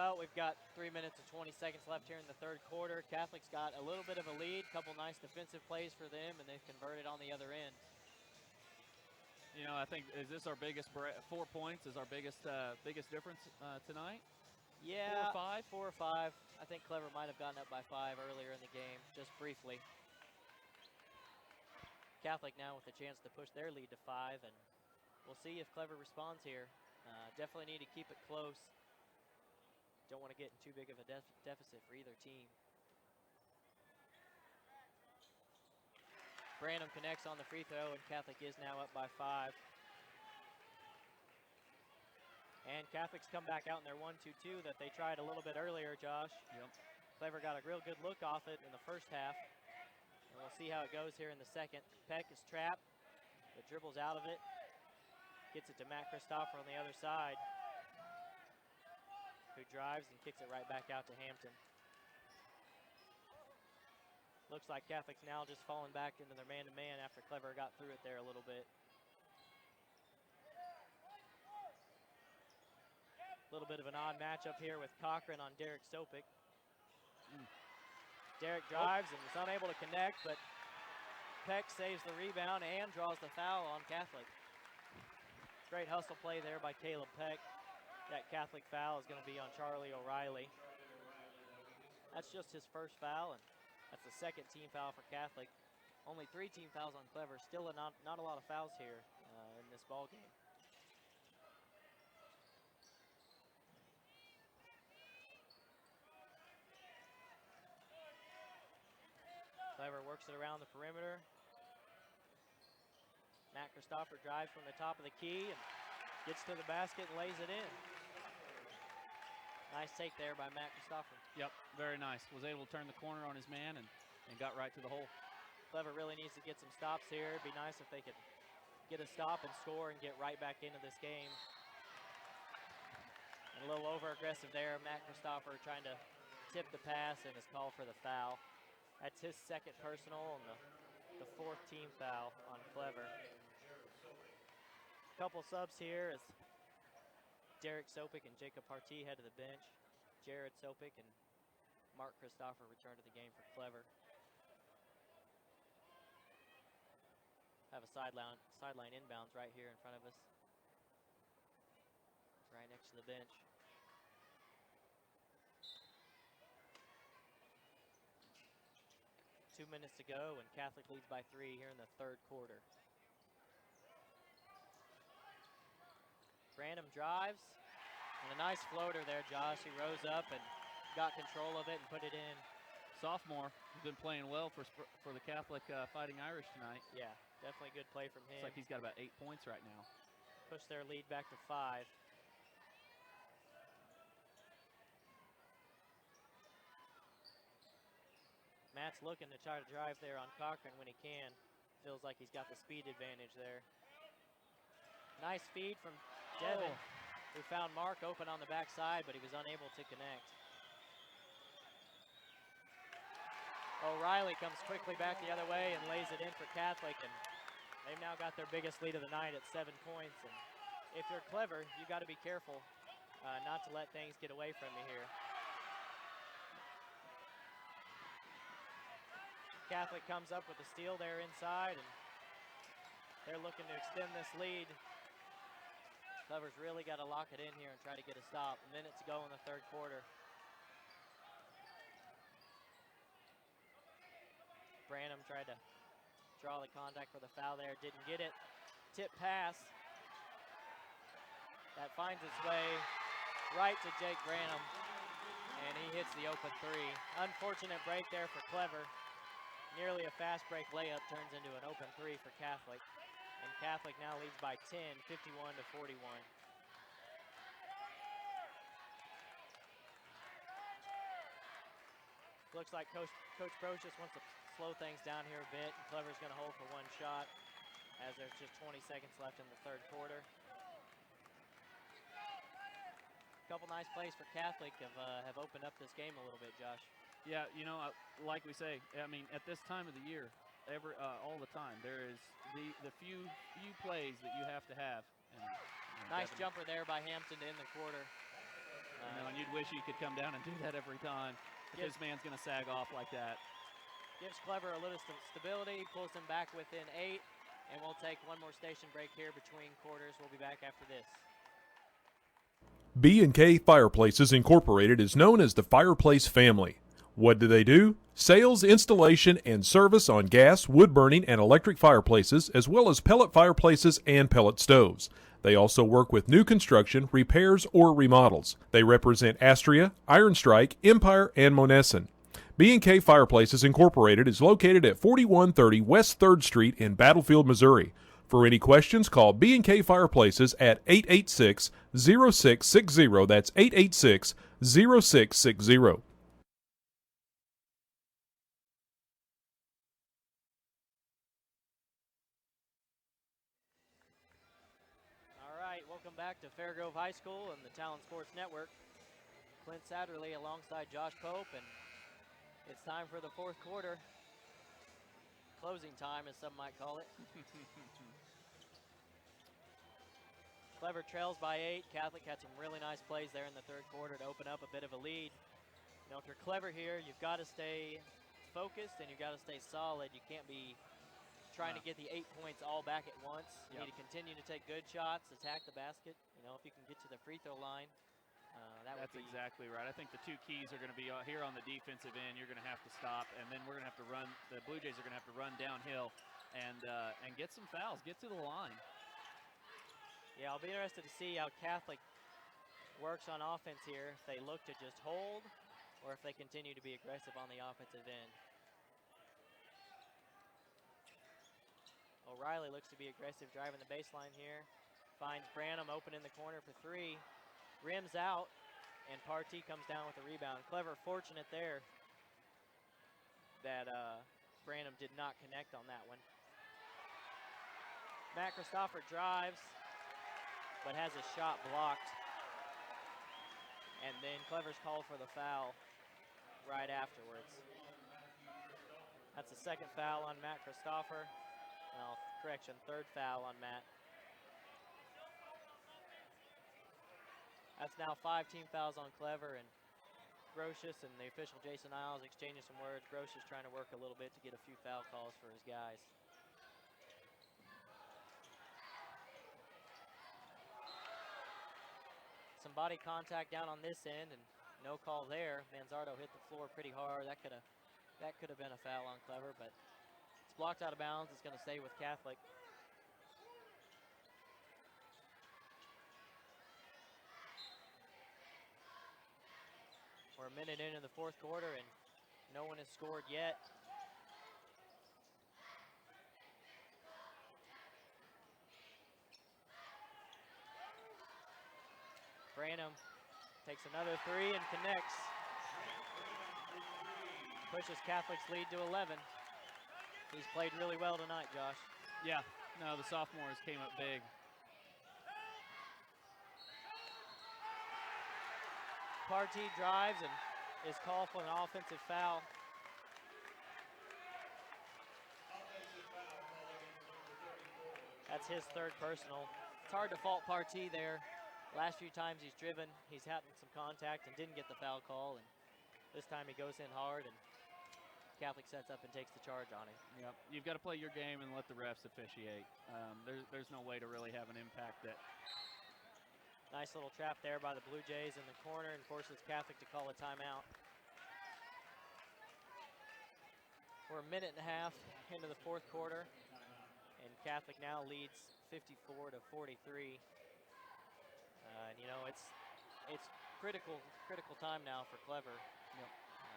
S1: Well, we've got 3 minutes and 20 seconds left here in the third quarter. Catholic's got a little bit of a lead, couple nice defensive plays for them, and they've converted on the other end.
S2: You know, I think, is this our biggest 4 points is our biggest difference tonight?
S1: Yeah,
S2: 4 or 5?
S1: 4 or 5. I think Clever might have gotten up by 5 earlier in the game, just briefly. Catholic now with a chance to push their lead to 5, and we'll see if Clever responds here. Definitely need to keep it close. Don't want to get in too big of a deficit for either team. Branham connects on the free throw, and Catholic is now up by 5. And Catholic's come back out in their 1-2-2 that they tried a little bit earlier, Josh.
S2: Yep.
S1: Clever got a real good look off it in the first half. And we'll see how it goes here in the second. Peck is trapped, but dribbles out of it. Gets it to Matt Christopher on the other side, who drives and kicks it right back out to Hampton. Looks like Catholic's now just falling back into their man-to-man after Clever got through it there a little bit. A little bit of an odd matchup here with Cochran on Derek Sopik. Derek drives and is unable to connect, but Peck saves the rebound and draws the foul on Catholic. Great hustle play there by Caleb Peck. That Catholic foul is going to be on Charlie O'Reilly. That's just his first foul, and that's the second team foul for Catholic. Only 3 team fouls on Clever. Still not a lot of fouls here in this ball game. Clever works it around the perimeter. Matt Christopher drives from the top of the key and gets to the basket and lays it in. Nice take there by Matt Christopher.
S2: Yep, very nice. Was able to turn the corner on his man and got right to the hole.
S1: Clever really needs to get some stops here. It'd be nice if they could get a stop and score and get right back into this game. And a little over-aggressive there. Matt Christopher trying to tip the pass and is called for the foul. That's his second personal and the 4th team foul on Clever. Couple subs here as Derek Sopik and Jacob Partee head to the bench. Jared Sopik and Mark Christopher return to the game for Clever. Have a sideline inbounds right here in front of us. Right next to the bench. Two minutes to go, and Catholic leads by 3 here in the third quarter. Branham drives, and a nice floater there, Josh. He rose up and got control of it and put it in.
S2: Sophomore, he's been playing well for the Catholic Fighting Irish tonight.
S1: Yeah, definitely good play from him.
S2: Looks like he's got about 8 points right now.
S1: Push their lead back to 5. Matt's looking to try to drive there on Cochran when he can. Feels like he's got the speed advantage there. Nice feed from Devin, who found Mark open on the backside, but he was unable to connect. O'Reilly comes quickly back the other way and lays it in for Catholic, and they've now got their biggest lead of the night at 7 points. And if you're Clever, you got to be careful not to let things get away from you here. Catholic comes up with a steal there inside, and they're looking to extend this lead. Clever's really got to lock it in here and try to get a stop. A minute to go in the third quarter. Branham tried to draw the contact for the foul there, didn't get it. Tip pass. That finds its way right to Jake Branham, and he hits the open 3. Unfortunate break there for Clever. Nearly a fast break layup turns into an open 3 for Catholic. And Catholic now leads by 10, 51-41. Looks like Coach Brocious wants to slow things down here a bit. And Clever's going to hold for 1 shot as there's just 20 seconds left in the third quarter. A couple nice plays for Catholic have opened up this game a little bit, Josh.
S2: Yeah, you know, like we say, I mean, at this time of the year, all the time, there is the few plays that you have to have. And
S1: nice jumper there by Hampton to end the quarter.
S2: And you'd wish you could come down and do that every time. If this man's going to sag off like that.
S1: Gives Clever a little stability, pulls them back within 8, and we'll take one more station break here between quarters. We'll be back after this.
S4: B&K Fireplaces Incorporated is known as the Fireplace Family. What do? Sales, installation, and service on gas, wood-burning, and electric fireplaces, as well as pellet fireplaces and pellet stoves. They also work with new construction, repairs, or remodels. They represent Astria, Iron Strike, Empire, and Monessen. B&K Fireplaces Incorporated is located at 4130 West 3rd Street in Battlefield, Missouri. For any questions, call B&K Fireplaces at 886-0660. That's 886-0660.
S1: All right, welcome back to Fairgrove High School and the Talent Sports Network. Clint Satterley alongside Josh Pope, and it's time for the fourth quarter. Closing time, as some might call it. Clever trails by 8. Catholic had some really nice plays there in the third quarter to open up a bit of a lead. You know, if you're Clever here, you've got to stay focused and you've got to stay solid. You can't be trying to get the 8 points all back at once. You need to continue to take good shots, attack the basket. You know, if you can get to the free throw line,
S2: that's exactly right. I think the two keys are going to be here on the defensive end. You're going to have to stop, and then we're going to have to run. The Blue Jays are going to have to run downhill and get some fouls, get to the line.
S1: Yeah, I'll be interested to see how Catholic works on offense here. If they look to just hold, or if they continue to be aggressive on the offensive end. O'Reilly looks to be aggressive driving the baseline here. Finds Branham open in the corner for 3. Rims out, and Partee comes down with a rebound. Clever fortunate there that Branham did not connect on that one. Matt Christopher drives, but has a shot blocked. And then Clever's called for the foul right afterwards. That's the second foul on Matt Christopher. Well, correction, third foul on Matt. That's now 5 team fouls on Clever, and Grocius and the official Jason Isles exchanging some words. Grocius trying to work a little bit to get a few foul calls for his guys. Some body contact down on this end, and no call there. Manzardo hit the floor pretty hard. That could have been a foul on Clever, but it's blocked out of bounds. It's going to stay with Catholic. We're a minute into the fourth quarter, and no one has scored yet. Branham takes another 3 and connects. Pushes Catholic's lead to 11. He's played really well tonight, Josh.
S2: Yeah, no, the sophomores came up big.
S1: Partee drives and is called for an offensive foul. That's his third personal. It's hard to fault Partee there. Last few times he's driven, he's had some contact and didn't get the foul call, and this time he goes in hard, and Catholic sets up and takes the charge on him.
S2: Yep, you've got to play your game and let the refs officiate. There's no way to really have an impact that.
S1: Nice little trap there by the Blue Jays in the corner and forces Catholic to call a timeout. We're a minute and a half into the fourth quarter, and Catholic now leads 54 to 43. And you know, it's critical time now for Clever.
S2: Yep.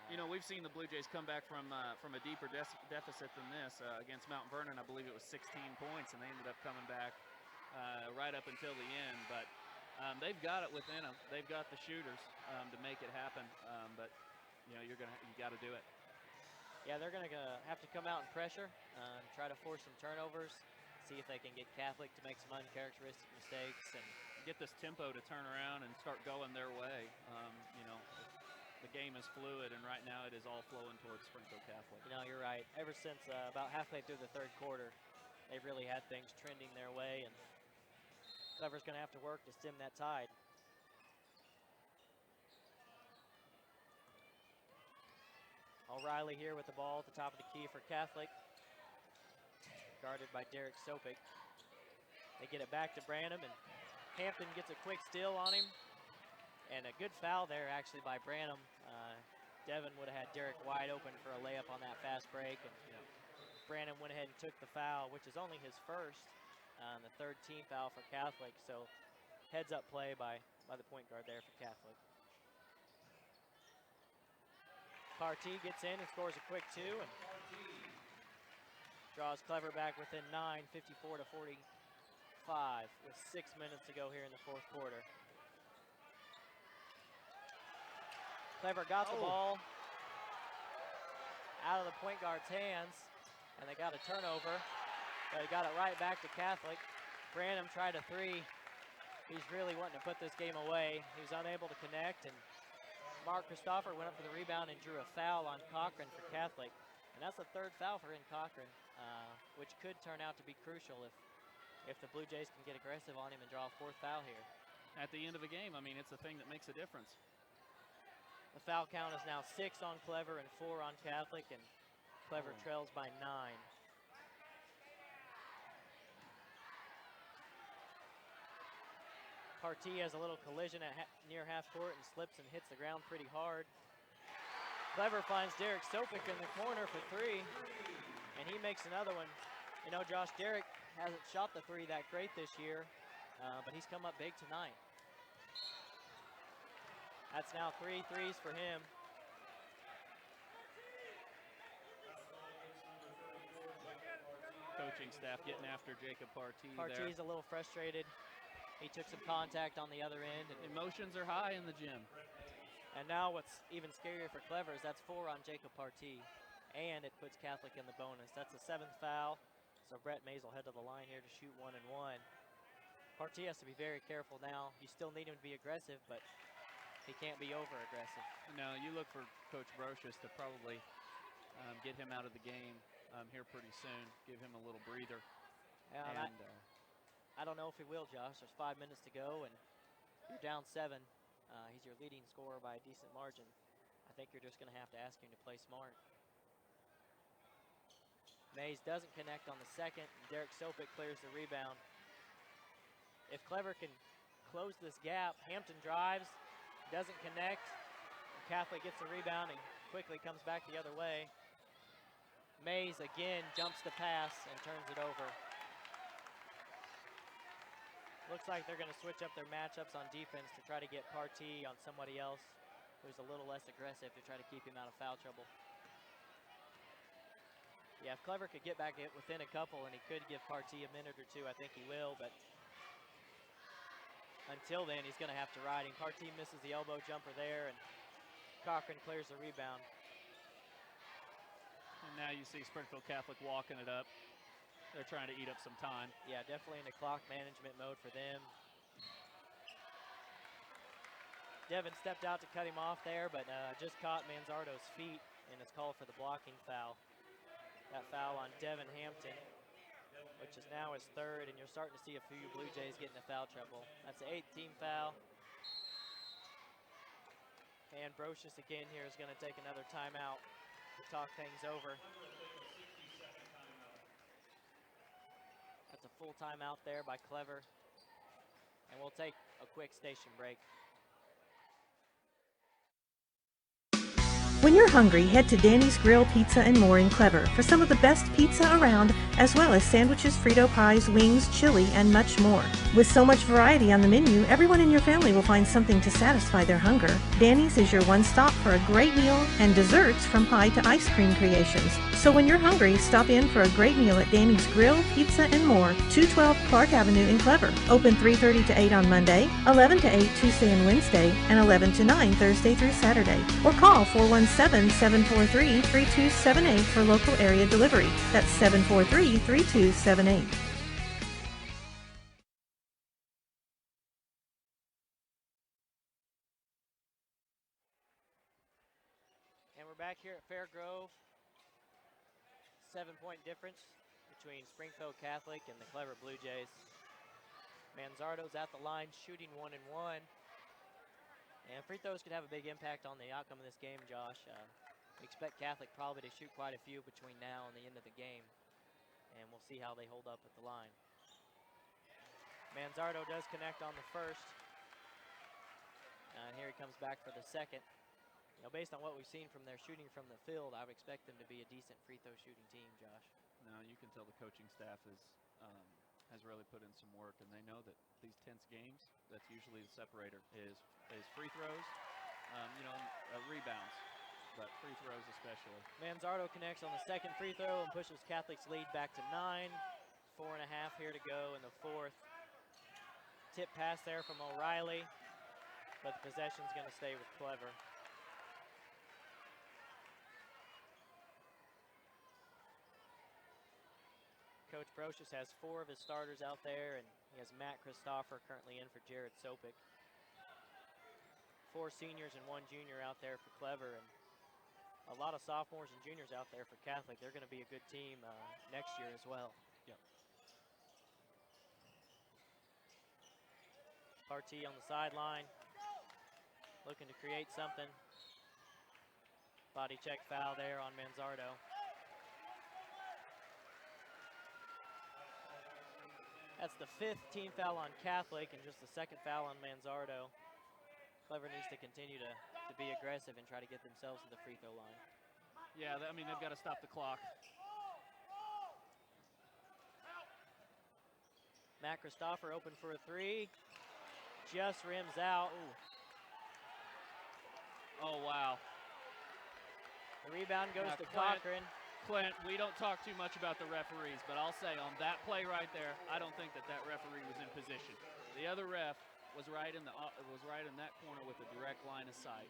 S2: You know, we've seen the Blue Jays come back from a deeper deficit than this against Mount Vernon. I believe it was 16 points, and they ended up coming back right up until the end. But they've got it within them. They've got the shooters to make it happen. But you know, you got to do it.
S1: Yeah, they're going to have to come out and pressure, try to force some turnovers, see if they can get Catholic to make some uncharacteristic mistakes, and
S2: get this tempo to turn around and start going their way. You know, the game is fluid, and right now it is all flowing towards Springfield Catholic.
S1: You know, you're right. Ever since about halfway through the third quarter, they've really had things trending their way, and Clever's going to have to work to stem that tide. O'Reilly here with the ball at the top of the key for Catholic. Guarded by Derek Sopik. They get it back to Branham, and Hampton gets a quick steal on him. And a good foul there, actually, by Branham. Devin would have had Derek wide open for a layup on that fast break. And Branham went ahead and took the foul, which is only his first, the third team foul for Catholic. So heads-up play by the point guard there for Catholic. Partee gets in and scores a quick two, and draws Clever back within 9, 54 to 45, with 6 minutes to go here in the fourth quarter. Clever got the ball out of the point guard's hands, and they got a turnover, but he got it right back to Catholic. Branham tried a three. He's really wanting to put this game away. He was unable to connect, and Mark Christopher went up for the rebound and drew a foul on Cochran for Catholic. And that's the third foul for Cochran, which could turn out to be crucial if the Blue Jays can get aggressive on him and draw a fourth foul here.
S2: At the end of a game, I mean, it's the thing that makes a difference.
S1: The foul count is now 6 on Clever and 4 on Catholic, and Clever trails by 9. Partee has a little collision at near half court and slips and hits the ground pretty hard. Clever finds Derek Sopik in the corner for 3, and he makes another one. You know, Josh, Derek hasn't shot the 3 that great this year, but he's come up big tonight. That's now 3 threes for him.
S2: Coaching staff getting after Jacob Partee there.
S1: Partee's a little frustrated. He took some contact on the other end. And
S2: emotions are high in the gym.
S1: And now what's even scarier for Clever is that's 4 on Jacob Partee, and it puts Catholic in the bonus. That's the 7th foul, so Brett Mays will head to the line here to shoot 1 and 1. Partee has to be very careful now. You still need him to be aggressive, but he can't be over-aggressive.
S2: No, you look for Coach Brocious to probably get him out of the game here pretty soon, give him a little breather.
S1: And I don't know if he will, Josh. There's 5 minutes to go, and you're down 7. He's your leading scorer by a decent margin. I think you're just going to have to ask him to play smart. Mays doesn't connect on the second, and Derek Sopik clears the rebound. If Clever can close this gap, Hampton drives, doesn't connect. Catholic gets the rebound and quickly comes back the other way. Mays again jumps the pass and turns it over. Looks like they're going to switch up their matchups on defense to try to get Partee on somebody else who's a little less aggressive to try to keep him out of foul trouble. Yeah, if Clever could get back within a couple and he could give Partee a minute or 2, I think he will, but until then, he's going to have to ride him. Partee misses the elbow jumper there, and Cochran clears the rebound.
S2: And now you see Springfield Catholic walking it up. They're trying to eat up some time.
S1: Yeah, definitely in a clock management mode for them. Devin stepped out to cut him off there, but just caught Manzardo's feet and is called for the blocking foul. That foul on Devin Hampton, which is now his 3rd, and you're starting to see a few Blue Jays get into foul trouble. That's the 8th team foul. And Brocious again here is going to take another timeout to talk things over. That's a full timeout there by Clever. And we'll take a quick station break.
S5: When you're hungry, head to Danny's Grill Pizza and More in Clever for some of the best pizza around, as well as sandwiches, Frito pies, wings, chili, and much more. With so much variety on the menu, everyone in your family will find something to satisfy their hunger. Danny's is your one stop for a great meal and desserts from pie to ice cream creations. So when you're hungry, stop in for a great meal at Danny's Grill Pizza and More, 212 Clark Avenue in Clever. Open 3:30 to 8 on Monday, 11 to 8 Tuesday and Wednesday, and 11 to 9 Thursday through Saturday. Or call 417-743-3278 for local area delivery. That's 743-3278.
S1: And we're back here at Fairgrove. 7-point difference between Springfield Catholic and the Clever Blue Jays. Manzardo's at the line shooting 1 and 1. And free throws could have a big impact on the outcome of this game, Josh. We expect Catholic probably to shoot quite a few between now and the end of the game, and we'll see how they hold up at the line. Manzardo does connect on the first. And here he comes back for the second. You know, based on what we've seen from their shooting from the field, I would expect them to be a decent free throw shooting team, Josh.
S2: Now you can tell the coaching staff has really put in some work, and they know that these tense games, that's usually the separator is free throws, rebounds, but free throws especially.
S1: Manzardo connects on the second free throw and pushes Catholic's lead back to 9. 4.5 here to go in the fourth. Tip pass there from O'Reilly, but the possession's going to stay with Clever. Coach Brocious has 4 of his starters out there, and he has Matt Christopher currently in for Jared Sopik. 4 seniors and 1 junior out there for Clever, and a lot of sophomores and juniors out there for Catholic. They're going to be a good team next year as well.
S2: Yep.
S1: Partee on the sideline, looking to create something. Body check foul there on Manzardo. That's the 5th team foul on Catholic and just the 2nd foul on Manzardo. Clever needs to continue to be aggressive and try to get themselves to the free throw line.
S2: Yeah, they've got to stop the clock.
S1: Matt Christopher open for a 3. Just rims out.
S2: Oh, wow.
S1: The rebound goes
S2: Now,
S1: to Cochran.
S2: Clint, we don't talk too much about the referees, but I'll say on that play right there, I don't think that referee was in position. The other ref was right in that corner with a direct line of sight.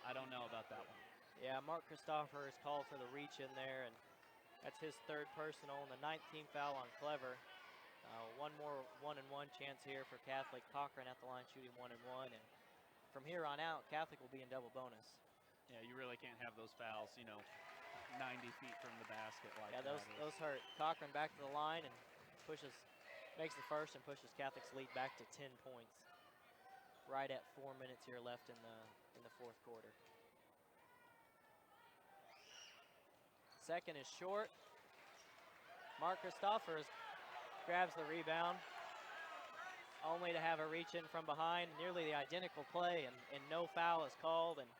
S2: I don't know about that one.
S1: Yeah, Mark Christopher is called for the reach in there, and that's his 3rd personal and the 9th team foul on Clever. One more 1-and-1 chance here for Catholic. Cochran at the line shooting 1-and-1, and from here on out, Catholic will be in double bonus.
S2: Yeah, you really can't have those fouls, 90 feet from the basket like
S1: that.
S2: Yeah,
S1: those hurt. Cochran back to the line and makes the first and pushes Catholic's lead back to 10 points. Right at 4 minutes here left in the 4th quarter. Second is short. Mark Christopher grabs the rebound, only to have a reach in from behind. Nearly the identical play, and no foul is called. And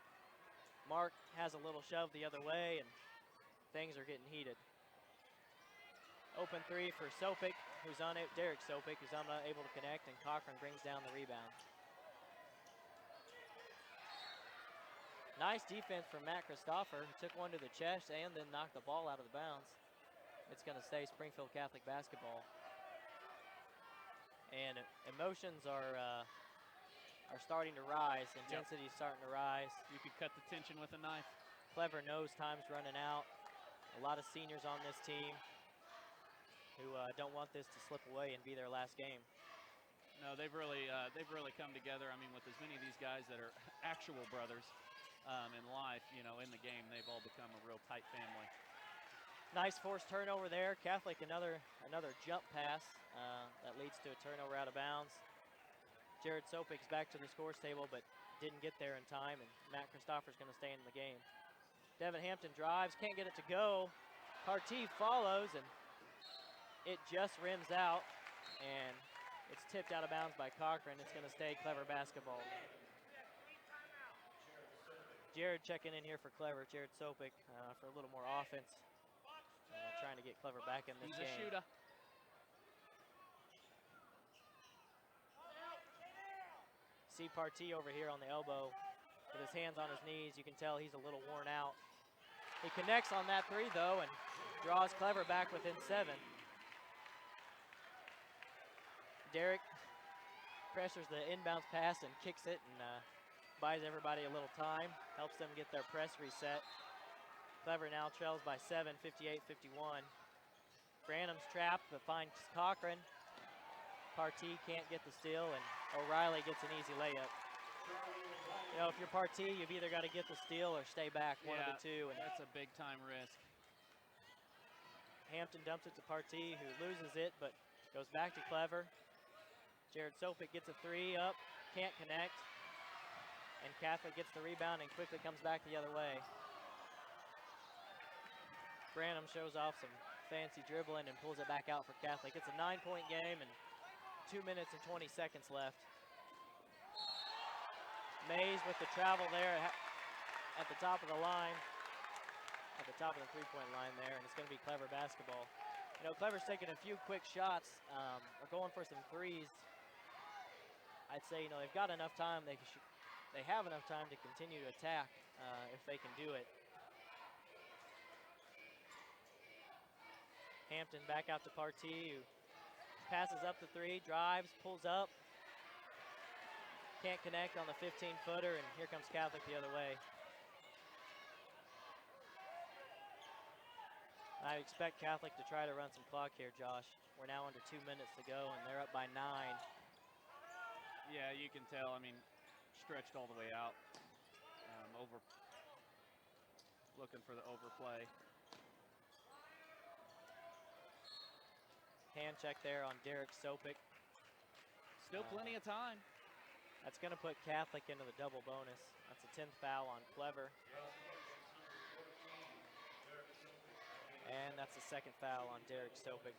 S1: Mark has a little shove the other way, and things are getting heated. Open 3 for Sopik, Derek Sopik, who's unable to connect, and Cochran brings down the rebound. Nice defense from Matt Christopher, who took one to the chest and then knocked the ball out of the bounds. It's going to stay Springfield Catholic basketball. And emotions are starting to rise. Intensity is starting to rise.
S2: You could cut the tension with a knife.
S1: Clever knows time's running out. A lot of seniors on this team who don't want this to slip away and be their last game.
S2: No, they've really come together. I mean, with as many of these guys that are actual brothers in life, in the game, they've all become a real tight family.
S1: Nice forced turnover there. Catholic another jump pass that leads to a turnover out of bounds. Jared Sopik's back to the scores table, but didn't get there in time, and Matt Christopher's going to stay in the game. Devin Hampton drives, can't get it to go. Partee follows, and it just rims out, and it's tipped out of bounds by Cochran. It's going to stay Clever basketball. Jared checking in here for Clever, Jared Sopik, for a little more offense. Trying to get Clever back in this game.
S2: He's a shooter.
S1: See Partee over here on the elbow with his hands on his knees. You can tell he's a little worn out. He connects on that 3, though, and draws Clever back within 7. Derek pressures the inbounds pass and kicks it and buys everybody a little time, helps them get their press reset. Clever now trails by 7, 58-51. Branham's trapped, but finds Cochran. Partee can't get the steal, and O'Reilly gets an easy layup. If you're Partee, you've either got to get the steal or stay back, one of the two. And
S2: that's a big-time risk.
S1: Hampton dumps it to Partee, who loses it, but goes back to Clever. Jared Sopik gets a 3 up, can't connect. And Catholic gets the rebound and quickly comes back the other way. Branham shows off some fancy dribbling and pulls it back out for Catholic. It's a 9-point game and 2 minutes and 20 seconds left. Mays with the travel there at the top of the line, at the top of the three-point line there, and it's going to be Clever basketball. You know, Clever's taking a few quick shots, are going for some threes. I'd say, you know, they've got enough time. They have enough time to continue to attack if they can do it. Hampton back out to Partee, who passes up the three, drives, pulls up. Can't connect on the 15-footer, and here comes Catholic the other way. I expect Catholic to try to run some clock here, Josh. We're now under 2 minutes to go, and they're up by 9.
S2: Yeah, you can tell. I mean, stretched all the way out. Looking for the overplay.
S1: Hand check there on Derek Sopik.
S2: Still plenty of time.
S1: That's going to put Catholic into the double bonus. That's a 10th foul on Clever. And that's the second foul on Derek Sopik.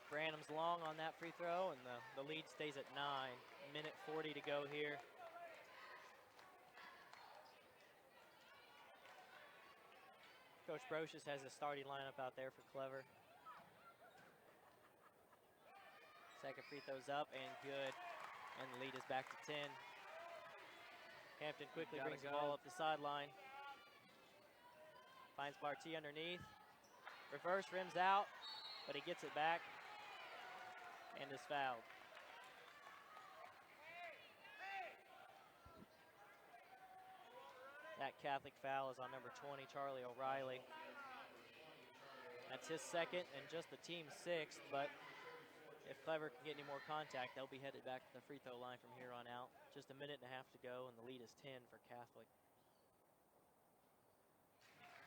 S1: Branham's long on that free throw, and the lead stays at 9. Minute 40 to go here. Coach Brocious has his starting lineup out there for Clever. Second free throw's up and good, and the lead is back to 10. Hampton quickly brings the ball up the sideline. Finds Partee underneath. Reverse rims out, but he gets it back and is fouled. That Catholic foul is on number 20, Charlie O'Reilly. That's his second and just the team's 6th, but if Clever can get any more contact, they'll be headed back to the free throw line from here on out. Just a minute and a half to go, and the lead is 10 for Catholic.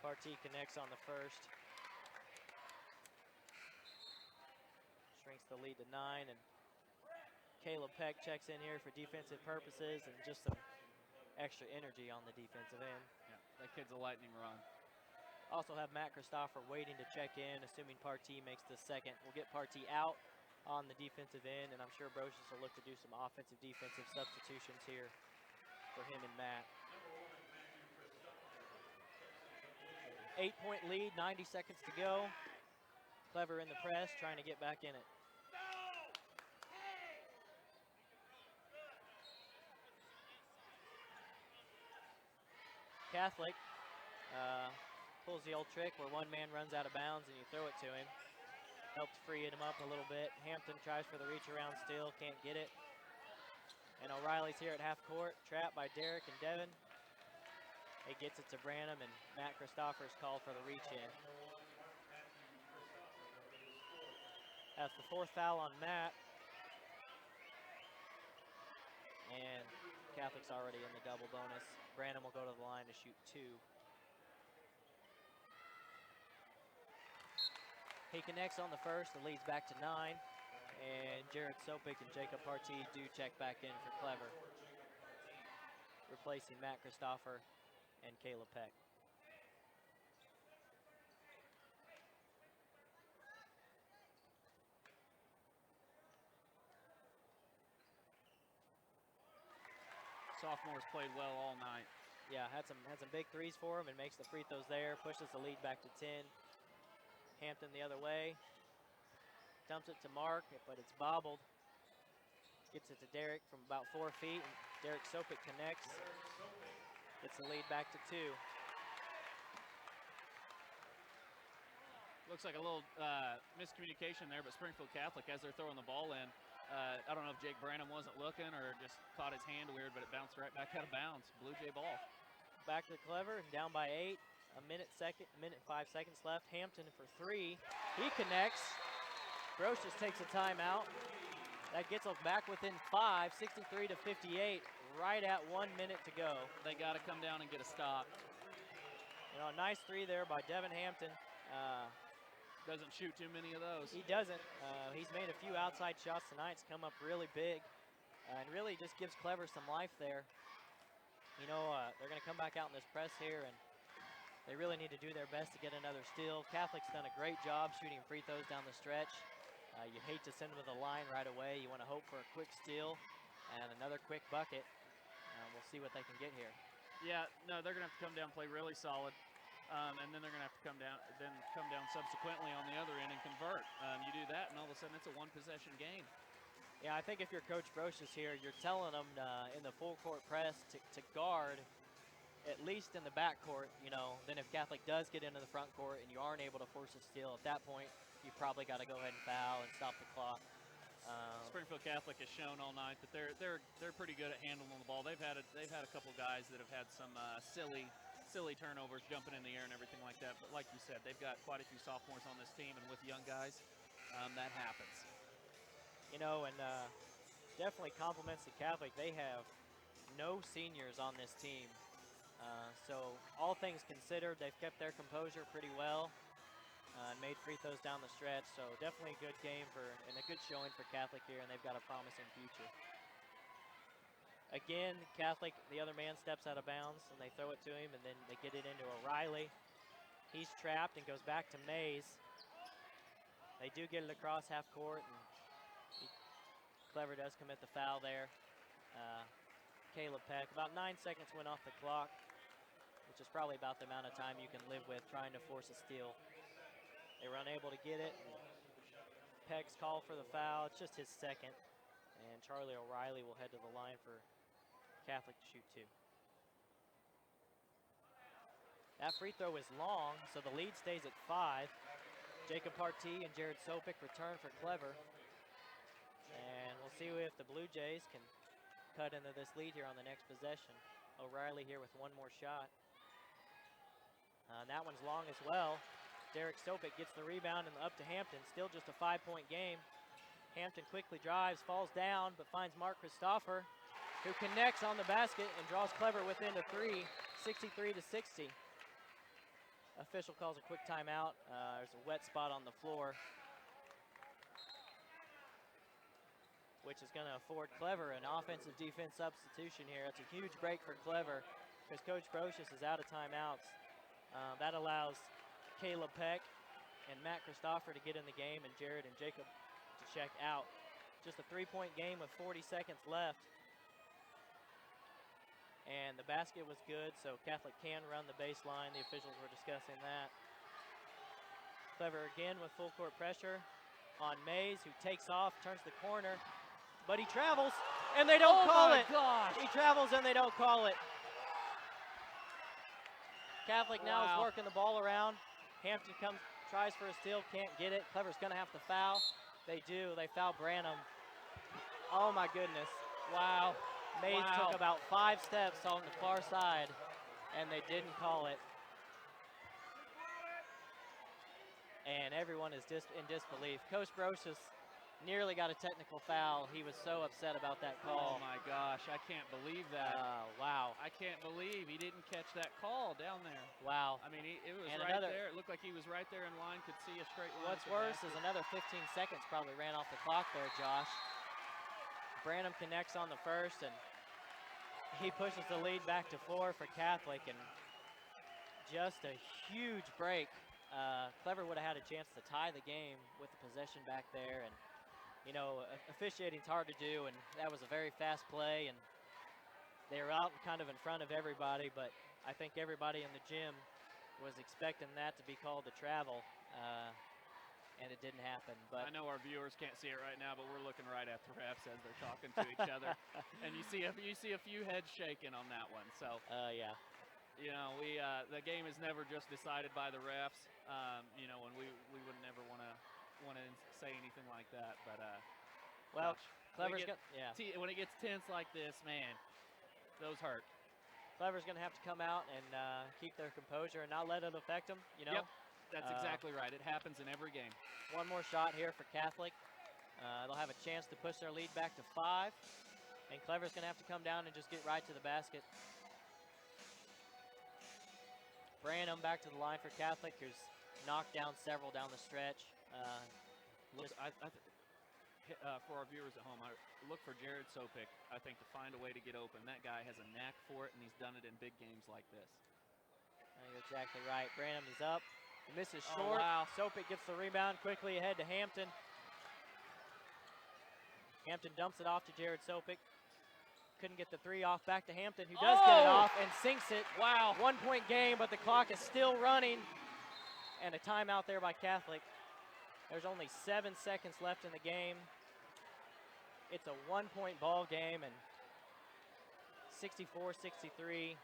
S1: Partee connects on the first. Shrinks the lead to 9, and Caleb Peck checks in here for defensive purposes and just some extra energy on the defensive end.
S2: Yeah, that kid's a lightning rod.
S1: Also have Matt Christopher waiting to check in, assuming Partee makes the second. We'll get Partee out on the defensive end, and I'm sure Brocious will look to do some offensive, defensive substitutions here for him and Matt. 8-point lead, 90 seconds to go. Clever in the press, trying to get back in it. Catholic pulls the old trick where one man runs out of bounds and you throw it to him. Helps free him up a little bit. Hampton tries for the reach around still, can't get it. And O'Reilly's here at half court, trapped by Derek and Devin. He gets it to Branham, and Matt Christopher's called for the reach in. That's the 4th foul on Matt. And Catholic's already in the double bonus. Branham will go to the line to shoot 2. He connects on the first, the lead's back to 9. And Jared Sopik and Jacob Partee do check back in for Clever, replacing Matt Christopher and Caleb Peck.
S2: Sophomores played well all night.
S1: Yeah, had some big threes for him and makes the free throws there, pushes the lead back to 10. Hampton the other way. Dumps it to Mark, but it's bobbled. Gets it to Derek from about 4 feet, and Derek Sopik connects. Gets the lead back to 2.
S2: Looks like a little miscommunication there, but Springfield Catholic, as they're throwing the ball in, I don't know if Jake Branham wasn't looking or just caught his hand weird, but it bounced right back out of bounds. Blue Jay ball.
S1: Back to Clever, down by 8. A minute and 5 seconds left. Hampton for 3. He connects. Brocious takes a timeout. That gets us back within 5, 63 to 58, right at 1 minute to go.
S2: They got to come down and get a stop.
S1: You know, a nice 3 there by Devin Hampton.
S2: Doesn't shoot too many of those.
S1: He doesn't. He's made a few outside shots tonight. It's come up really big. and really just gives Clever some life there. You know, they're going to come back out in this press here, and they really need to do their best to get another steal. Catholic's done a great job shooting free throws down the stretch. You hate to send them to the line right away. You want to hope for a quick steal and another quick bucket. We'll see what they can get here.
S2: Yeah, no, they're going to have to come down and play really solid. And then they're going to have to come down subsequently on the other end and convert. You do that, and all of a sudden it's a one-possession game.
S1: Yeah, I think if you're Coach Brocious here, you're telling them in the full court press to guard at least in the backcourt. You know, then if Catholic does get into the front court and you aren't able to force a steal, at that point you probably got to go ahead and foul and stop the clock.
S2: Springfield Catholic has shown all night that they're pretty good at handling the ball. They've had a couple guys that have had some silly turnovers, jumping in the air and everything like that. But like you said, they've got quite a few sophomores on this team, and with young guys, that happens.
S1: You know, and definitely compliments to Catholic. They have no seniors on this team. So all things considered, they've kept their composure pretty well and made free throws down the stretch. So definitely a good game and a good showing for Catholic here, and they've got a promising future. Again, Catholic, the other man steps out of bounds, and they throw it to him, and then they get it into O'Reilly. He's trapped and goes back to Mays. They do get it across half court, and Clever does commit the foul there. Caleb Peck, about 9 seconds went off the clock, which is probably about the amount of time you can live with trying to force a steal. They were unable to get it. Peck's call for the foul. It's just his second. And Charlie O'Reilly will head to the line for Catholic to shoot two. That free throw is long, so the lead stays at 5. Jacob Partee and Jared Sopick return for Clever. And we'll see if the Blue Jays can cut into this lead here on the next possession. O'Reilly here with one more shot. That one's long as well. Derek Sopick gets the rebound and up to Hampton. Still just a 5-point game. Hampton quickly drives, falls down, but finds Mark Christopher, who connects on the basket and draws Clever within the 3, 63-60. Official calls a quick timeout. There's a wet spot on the floor, which is going to afford Clever an offensive-defense substitution here. It's a huge break for Clever because Coach Brocious is out of timeouts. That allows Caleb Peck and Matt Christopher to get in the game, and Jared and Jacob to check out. Just a 3-point game with 40 seconds left. And the basket was good, so Catholic can run the baseline. The officials were discussing that. Clever again with full court pressure on Mays, who takes off, turns the corner, but he travels, and they don't call it.
S2: Gosh.
S1: He travels, and they don't call it. Catholic now is working the ball around. Hampton tries for a steal, can't get it. Clever's going to have to foul. They do. They foul Branham. Oh, my goodness.
S2: Wow.
S1: Mays took about 5 steps on the far side, and they didn't call it. And everyone is in disbelief. Coach Brocious nearly got a technical foul. He was so upset about that call.
S2: Oh, my gosh. I can't believe that.
S1: Wow.
S2: I can't believe he didn't catch that call down there.
S1: Wow.
S2: I mean, it was
S1: And
S2: right there. It looked like he was right there in line, could see a straight line.
S1: What's worse is another 15 seconds probably ran off the clock there, Josh. Branham connects on the first, and he pushes the lead back to 4 for Catholic, and just a huge break. Clever would have had a chance to tie the game with the possession back there, and you know, officiating's hard to do, and that was a very fast play, and they were out kind of in front of everybody, but I think everybody in the gym was expecting that to be called a travel, and it didn't happen. But
S2: I know our viewers can't see it right now, but we're looking right at the refs as they're talking to each other, and you see a few heads shaking on that one. So
S1: yeah.
S2: You know, the game is never just decided by the refs. You know, and we would never want to say anything like that, but
S1: well, Clever's
S2: when it gets tense like this, man, those hurt.
S1: Clever's going to have to come out and keep their composure and not let it affect them. You know.
S2: Yep, that's exactly right. It happens in every game.
S1: One more shot here for Catholic. They'll have a chance to push their lead back to 5, and Clever's going to have to come down and just get right to the basket. Branham back to the line for Catholic, who's knocked down several down the stretch.
S2: for our viewers at home, I look for Jared Sopik, I think, to find a way to get open. That guy has a knack for it, and he's done it in big games like this.
S1: You're exactly right. Branham is up. He misses
S2: Oh,
S1: short.
S2: wow.
S1: Sopik gets the rebound quickly ahead to Hampton. Hampton dumps it off to Jared Sopik. Couldn't get the three off. Back to Hampton, who does get it off and sinks it.
S2: Wow.
S1: 1 point game, but the clock is still running. And a timeout there by Catholic. There's only 7 seconds left in the game. It's a 1 point ball game, and 64-63.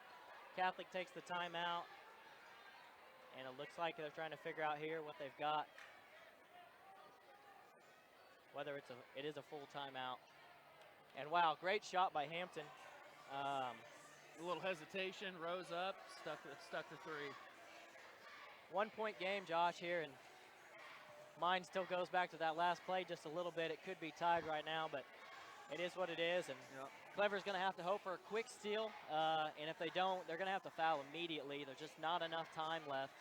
S1: Catholic takes the timeout. And it looks like they're trying to figure out here what they've got. Whether it is a full timeout. And wow, great shot by Hampton.
S2: A little hesitation, rose up, stuck to three.
S1: 1 point game, Josh, here, and mine still goes back to that last play just a little bit. It could be tied right now, but it is what it is. And Clever's going to have to hope for a quick steal, and if they don't, they're going to have to foul immediately. There's just not enough time left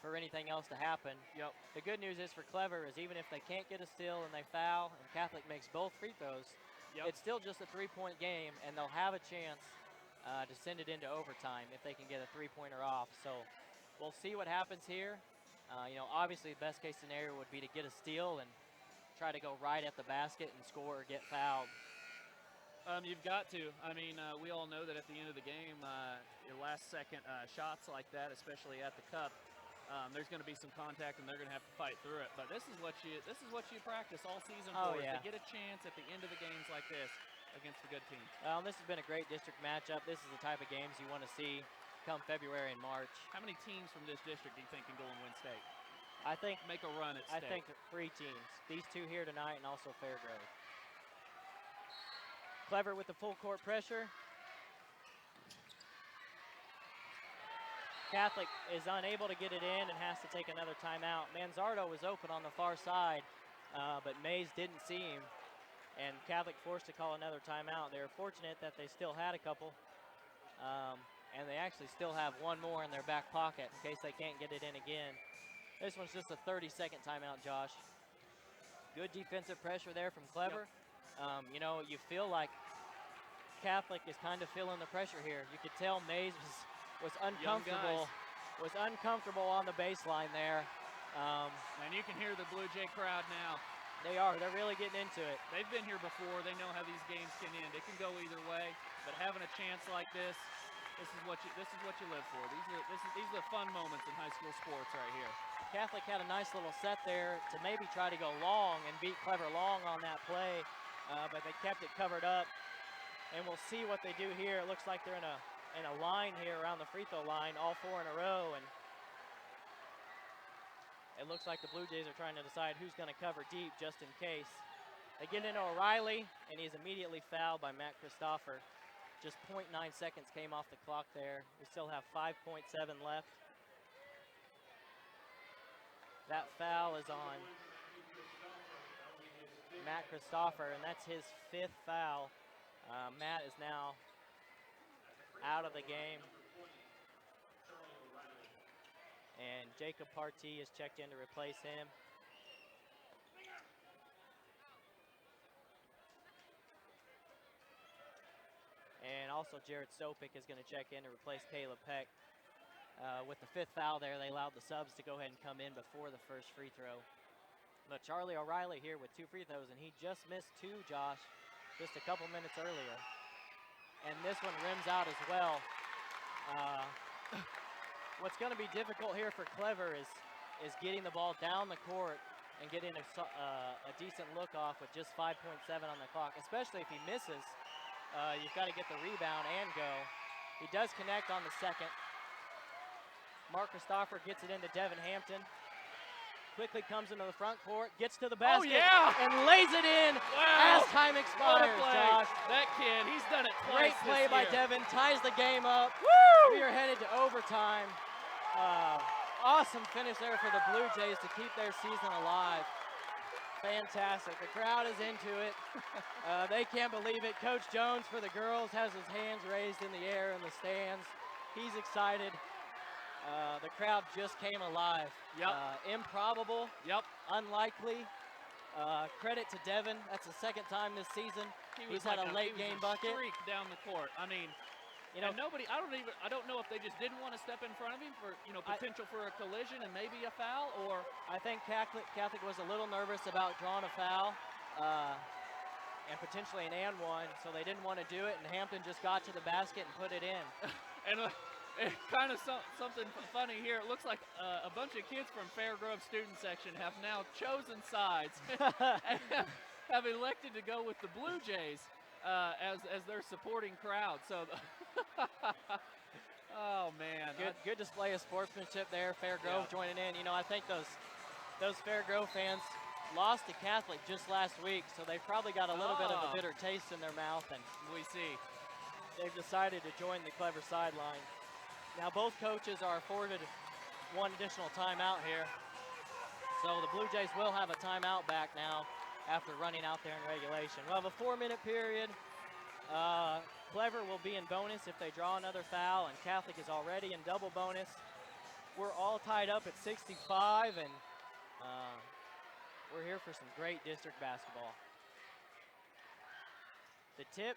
S1: for anything else to happen.
S2: Yep.
S1: The good news is for Clever is even if they can't get a steal and they foul, and Catholic makes both free throws, it's still just a 3 point game, and they'll have a chance to send it into overtime if they can get a 3-pointer off. So we'll see what happens here. Obviously the best case scenario would be to get a steal and try to go right at the basket and score or get fouled.
S2: You've got to. I mean, we all know that at the end of the game, your last-second shots like that, especially at the cup, there's going to be some contact, and they're going to have to fight through it. But this is what you practice all season for. Is to get a chance at the end of the games like this against a good team.
S1: This has been a great district matchup. This is the type of games you want to see come February and March.
S2: How many teams from this district do you think can go and win state?
S1: I think
S2: make a run at state.
S1: I think 3 teams. These 2 here tonight, and also Fairgrove. Clever with the full court pressure. Catholic is unable to get it in and has to take another timeout. Manzardo was open on the far side, but Mays didn't see him, and Catholic forced to call another timeout. They were fortunate that they still had a couple, and they actually still have one more in their back pocket in case they can't get it in again. This one's just a 30-second timeout, Josh. Good defensive pressure there from Clever. You feel like Catholic is kind of feeling the pressure here. You could tell Mays was uncomfortable on the baseline there.
S2: And you can hear the Blue Jay crowd now.
S1: They are. They're really getting into it.
S2: They've been here before. They know how these games can end. It can go either way, but having a chance like this is what you live for. These are the fun moments in high school sports right here.
S1: Catholic had a nice little set there to maybe try to go long and beat Clever long on that play, but they kept it covered up. And we'll see what they do here. It looks like they're in a line here around the free throw line, all 4 in a row, and it looks like the Blue Jays are trying to decide who's going to cover deep just in case. They get into O'Reilly, and he's immediately fouled by Matt Christopher. Just 0.9 seconds came off the clock there. We still have 5.7 left. That foul is on Matt Christopher, and that's his 5th foul. Matt is now out of the game. And Jacob Partee is checked in to replace him. And also Jared Sopik is going to check in to replace Caleb Peck. With the 5th foul there, they allowed the subs to go ahead and come in before the first free throw. But Charlie O'Reilly here with 2 free throws, and he just missed 2, Josh, just a couple minutes earlier. And this one rims out as well. What's going to be difficult here for Clever is getting the ball down the court and getting a decent look off with just 5.7 on the clock, especially if he misses. You've got to get the rebound and go. He does connect on the second. Mark Christopher gets it into Devin Hampton. Quickly comes into the front court, gets to the basket, and lays it in as time expires, Josh.
S2: That kid, he's done it
S1: Great
S2: twice
S1: play
S2: this
S1: by
S2: year.
S1: Devin, ties the game up. We are headed to overtime. Awesome finish there for the Blue Jays to keep their season alive. Fantastic. The crowd is into it. They can't believe it. Coach Jones for the girls has his hands raised in the air in the stands. He's excited. The crowd just came alive.
S2: Yep.
S1: Improbable.
S2: Yep.
S1: Unlikely. Credit to Devin. That's the second time this season he's had
S2: like
S1: a late game bucket.
S2: Streak down the court. I mean,
S1: You know,
S2: and nobody. I don't know if they just didn't want to step in front of him for potential for a collision and maybe a foul, or
S1: I think Catholic was a little nervous about drawing a foul and potentially an and one, so they didn't want to do it, and Hampton just got to the basket and put it in.
S2: and kind of something funny here. It looks like a bunch of kids from Fairgrove student section have now chosen sides and have elected to go with the Blue Jays as their supporting crowd. So, oh man,
S1: Good display of sportsmanship there. Fairgrove joining in. You know, I think those Fairgrove fans lost to Catholic just last week, so they've probably got a little bit of a bitter taste in their mouth, and
S2: we see
S1: they've decided to join the Clever sideline. Now both coaches are afforded one additional timeout here, so the Blue Jays will have a timeout back now after running out there in regulation. We'll have a 4-minute period. Clever will be in bonus if they draw another foul, and Catholic is already in double bonus. We're all tied up at 65, and we're here for some great district basketball. The tip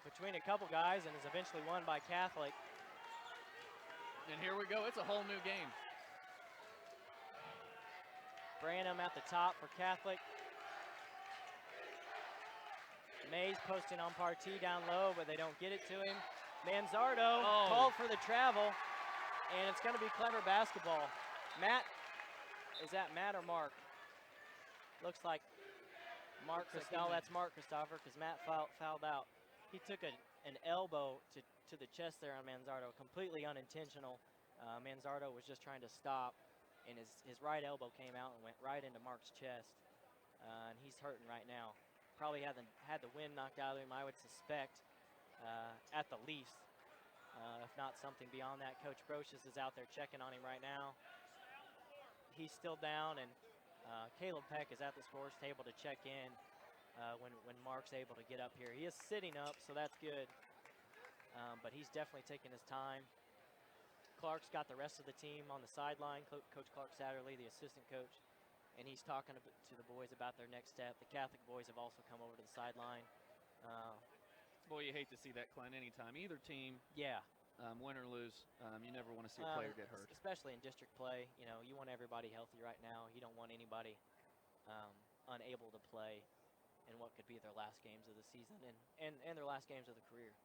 S1: between a couple guys and is eventually won by Catholic.
S2: And here we go. It's a whole new game.
S1: Branham at the top for Catholic. Mays posting on Partee down low, but they don't get it to him. Manzardo called for the travel, and it's going to be Clever basketball. Matt, is that Matt or Mark? Looks like Mark. No, that's Mark Christopher, because Matt fouled out. He took an elbow to the chest there on Manzardo, completely unintentional. Manzardo was just trying to stop, and his right elbow came out and went right into Mark's chest, and he's hurting right now. Probably had the wind knocked out of him, I would suspect, at the least. If not something beyond that. Coach Brocious is out there checking on him right now. He's still down, and Caleb Peck is at the scores table to check in when Mark's able to get up here. He is sitting up, so that's good, but he's definitely taking his time. Clark's got the rest of the team on the sideline, Coach Clark Satterley, the assistant coach, and he's talking to the boys about their next step. The Catholic boys have also come over to the sideline.
S2: Boy, you hate to see that, Clint, anytime. Either team,
S1: Yeah.
S2: Win or lose, you never want to see a player get hurt.
S1: Especially in district play, you know, you want everybody healthy right now. You don't want anybody unable to play in what could be their last games of the season and their last games of the career.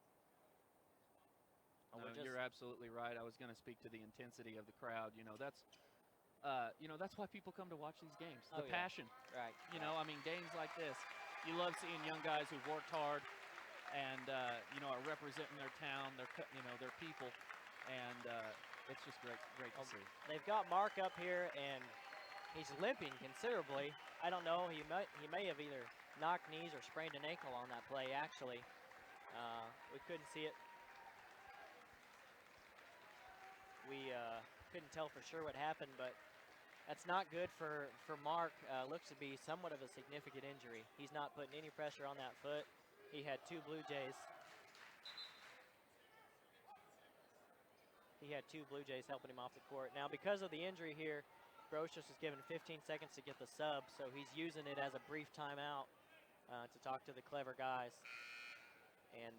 S2: No, you're absolutely right. I was going to speak to the intensity of the crowd. You know, that's why people come to watch these games. The passion.
S1: Right.
S2: You know, I mean, games like this, you love seeing young guys who've worked hard and are representing their town, their people, and it's just great to see.
S1: They've got Mark up here, and he's limping considerably. I don't know. He may have either knocked knees or sprained an ankle on that play. Actually, we couldn't see it. We couldn't tell for sure what happened, but that's not good for Mark. Looks to be somewhat of a significant injury. He's not putting any pressure on that foot. He had two Blue Jays. He had two Blue Jays helping him off the court. Now, because of the injury here, Brocious was given 15 seconds to get the sub, so he's using it as a brief timeout to talk to the Clever guys. And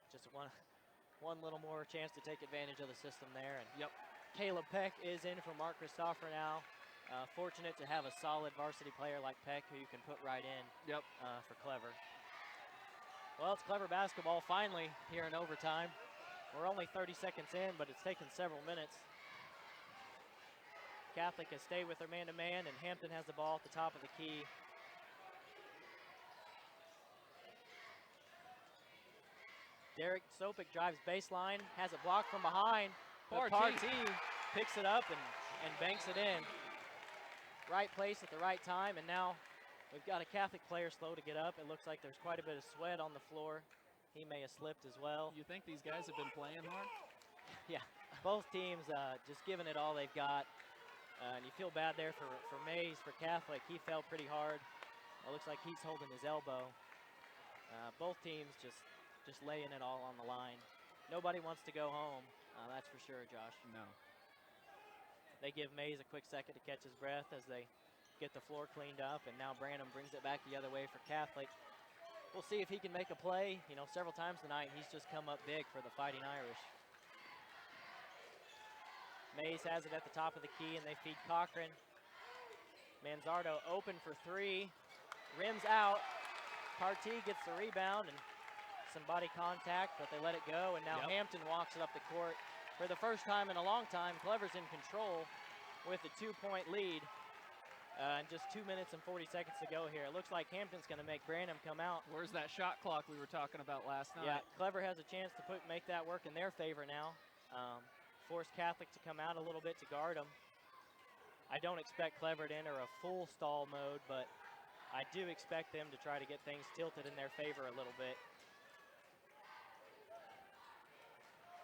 S1: just one little more chance to take advantage of the system there. And Caleb Peck is in for Mark Christopher now. Fortunate to have a solid varsity player like Peck who you can put right in for Clever. Well, it's Clever basketball finally here in overtime. We're only 30 seconds in, but it's taken several minutes. Catholic has stayed with their man-to-man, and Hampton has the ball at the top of the key. Derek Sopik drives baseline, has it blocked from behind. But Partee picks it up and banks it in. Right place at the right time, and now we've got a Catholic player slow to get up. It looks like there's quite a bit of sweat on the floor. He may have slipped as well.
S2: You think these guys have been playing hard?
S1: Yeah, both teams just giving it all they've got. And you feel bad there for Mays, for Catholic. He fell pretty hard. It looks like he's holding his elbow. Both teams just laying it all on the line. Nobody wants to go home, that's for sure, Josh.
S2: No.
S1: They give Mays a quick second to catch his breath as they get the floor cleaned up, and now Branham brings it back the other way for Catholic. We'll see if he can make a play. You know, several times tonight, he's just come up big for the Fighting Irish. Mays has it at the top of the key, and they feed Cochran. Manzardo open for three. Rims out. Partee gets the rebound, and some body contact, but they let it go, and now Hampton walks it up the court. For the first time in a long time, Clever's in control with a 2-point lead. And just 2 minutes and 40 seconds to go here. It looks like Hampton's going to make Branham come out.
S2: Where's that shot clock we were talking about last night?
S1: Yeah, Clever has a chance to make that work in their favor now. Force Catholic to come out a little bit to guard them. I don't expect Clever to enter a full stall mode, but I do expect them to try to get things tilted in their favor a little bit.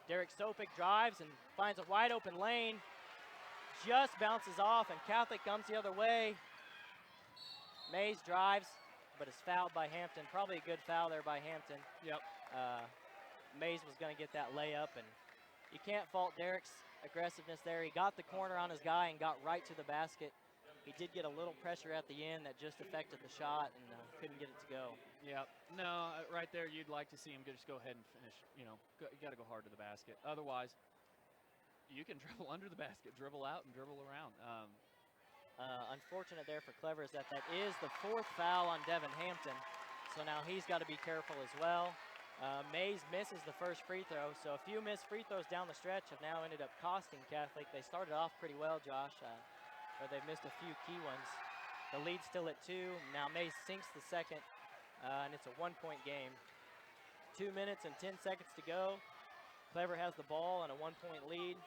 S1: Derek Sopik drives and finds a wide open lane. Just bounces off, and Catholic comes the other way. Mays drives, but is fouled by Hampton. Probably a good foul there by Hampton.
S2: Yep.
S1: Mays was going to get that layup, and you can't fault Derek's aggressiveness there. He got the corner on his guy and got right to the basket. He did get a little pressure at the end that just affected the shot, and couldn't get it to go.
S2: Yep. No, right there, you'd like to see him just go ahead and finish. You know, you got to go hard to the basket. Otherwise, you can dribble under the basket, dribble out, and dribble around.
S1: Unfortunate there for Clever is that is the 4th foul on Devin Hampton. So now he's got to be careful as well. Mays misses the first free throw. So a few missed free throws down the stretch have now ended up costing Catholic. They started off pretty well, Josh, but they've missed a few key ones. The lead's still at 2. Now Mays sinks the second, and it's a 1-point game. 2 minutes and 10 seconds to go. Clever has the ball and a 1-point lead.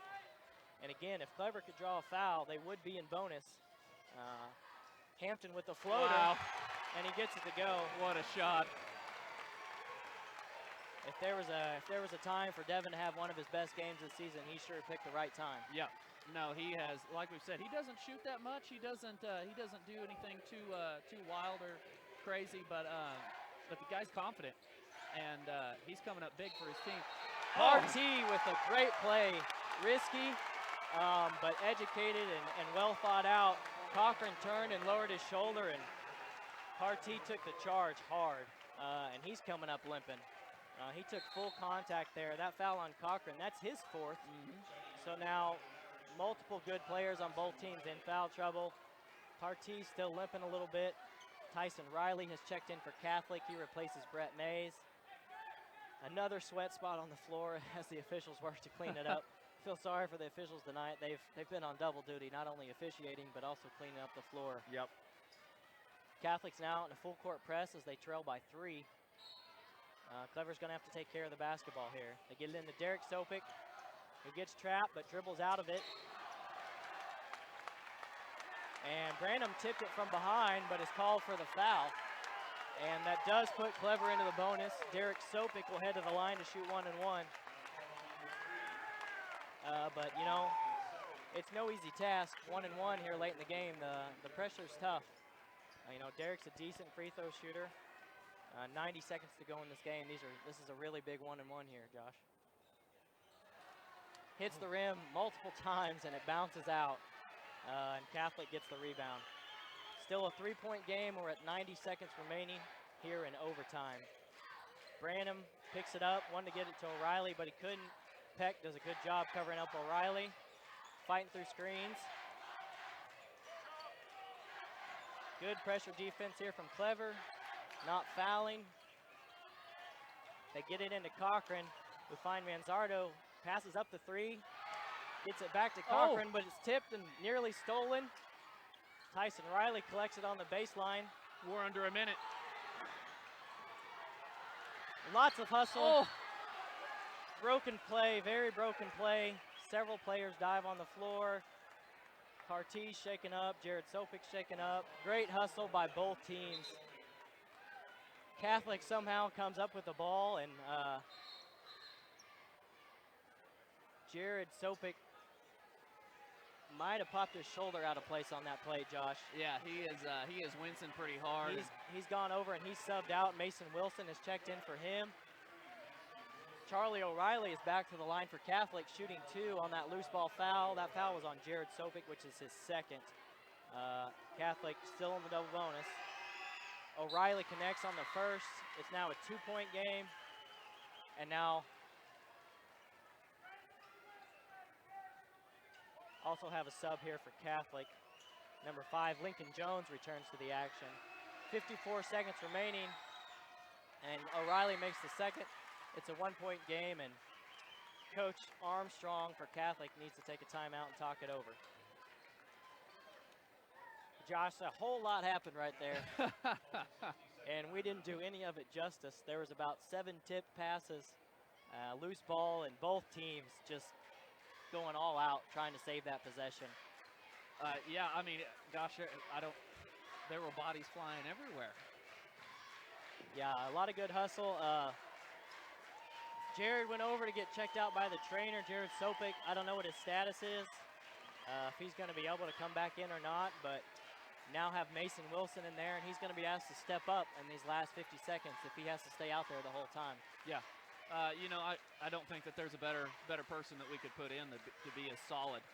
S1: And again, if Clever could draw a foul, they would be in bonus. Hampton with the floater, and he gets it to go.
S2: What a shot.
S1: If there was a time for Devin to have one of his best games this season, he sure picked the right time.
S2: Yeah. No, he has, like we've said, he doesn't shoot that much. He doesn't do anything too wild or crazy, but the guy's confident, and he's coming up big for his team.
S1: Partee with a great play. Risky, but educated and well thought out. Cochran turned and lowered his shoulder, and Partee took the charge hard, and he's coming up limping. He took full contact there. That foul on Cochran, that's his 4th. So now multiple good players on both teams in foul trouble. Partee still limping a little bit. Tyson Riley has checked in for Catholic. He replaces Brett Mays. Another sweat spot on the floor as the officials work to clean it up. Feel sorry for the officials tonight. They've been on double duty, not only officiating, but also cleaning up the floor.
S2: Yep.
S1: Catholics now in a full court press as they trail by 3. Clever's going to have to take care of the basketball here. They get it into Derek Sopik, who gets trapped but dribbles out of it. And Branham tipped it from behind, but is called for the foul. And that does put Clever into the bonus. Derek Sopik will head to the line to shoot 1-and-1. But, you know, it's no easy task. 1-and-1 here late in the game. The pressure's tough. You know, Derek's a decent free throw shooter. 90 seconds to go in this game. This is a really big 1-and-1 here, Josh. Hits the rim multiple times, and it bounces out. And Catholic gets the rebound. Still a 3-point game. We're at 90 seconds remaining here in overtime. Branham picks it up, wanted to get it to O'Reilly, but he couldn't. Peck does a good job covering up O'Reilly. Fighting through screens. Good pressure defense here from Clever. Not fouling. They get it into Cochran. We find Manzardo. Passes up the 3. Gets it back to Cochran, but it's tipped and nearly stolen. Tyson Riley collects it on the baseline.
S2: We're under a minute.
S1: Lots of hustle. Broken play, very broken play. Several players dive on the floor. Partee shaken up, Jared Sopik shaken up. Great hustle by both teams. Catholic somehow comes up with the ball, and Jared Sopik might have popped his shoulder out of place on that play, Josh.
S2: Yeah, he is wincing pretty hard.
S1: He's gone over and he's subbed out. Mason Wilson has checked in for him. Charlie O'Reilly is back to the line for Catholic, shooting 2 on that loose ball foul. That foul was on Jared Sopik, which is his 2nd. Catholic still in the double bonus. O'Reilly connects on the first. It's now a 2-point game. And now also have a sub here for Catholic. Number 5, Lincoln Jones returns to the action. 54 seconds remaining. And O'Reilly makes the second. It's a 1-point game, and Coach Armstrong for Catholic needs to take a timeout and talk it over. Josh, a whole lot happened right there. And we didn't do any of it justice. There was about 7 tip passes, loose ball, and both teams just going all out trying to save that possession.
S2: Yeah, I mean, gosh, there were bodies flying everywhere.
S1: Yeah, a lot of good hustle. Jared went over to get checked out by the trainer, Jared Sopik. I don't know what his status is, if he's going to be able to come back in or not, but now have Mason Wilson in there, and he's going to be asked to step up in these last 50 seconds if he has to stay out there the whole time.
S2: Yeah. You know, I don't think that there's a better person that we could put in to be as solid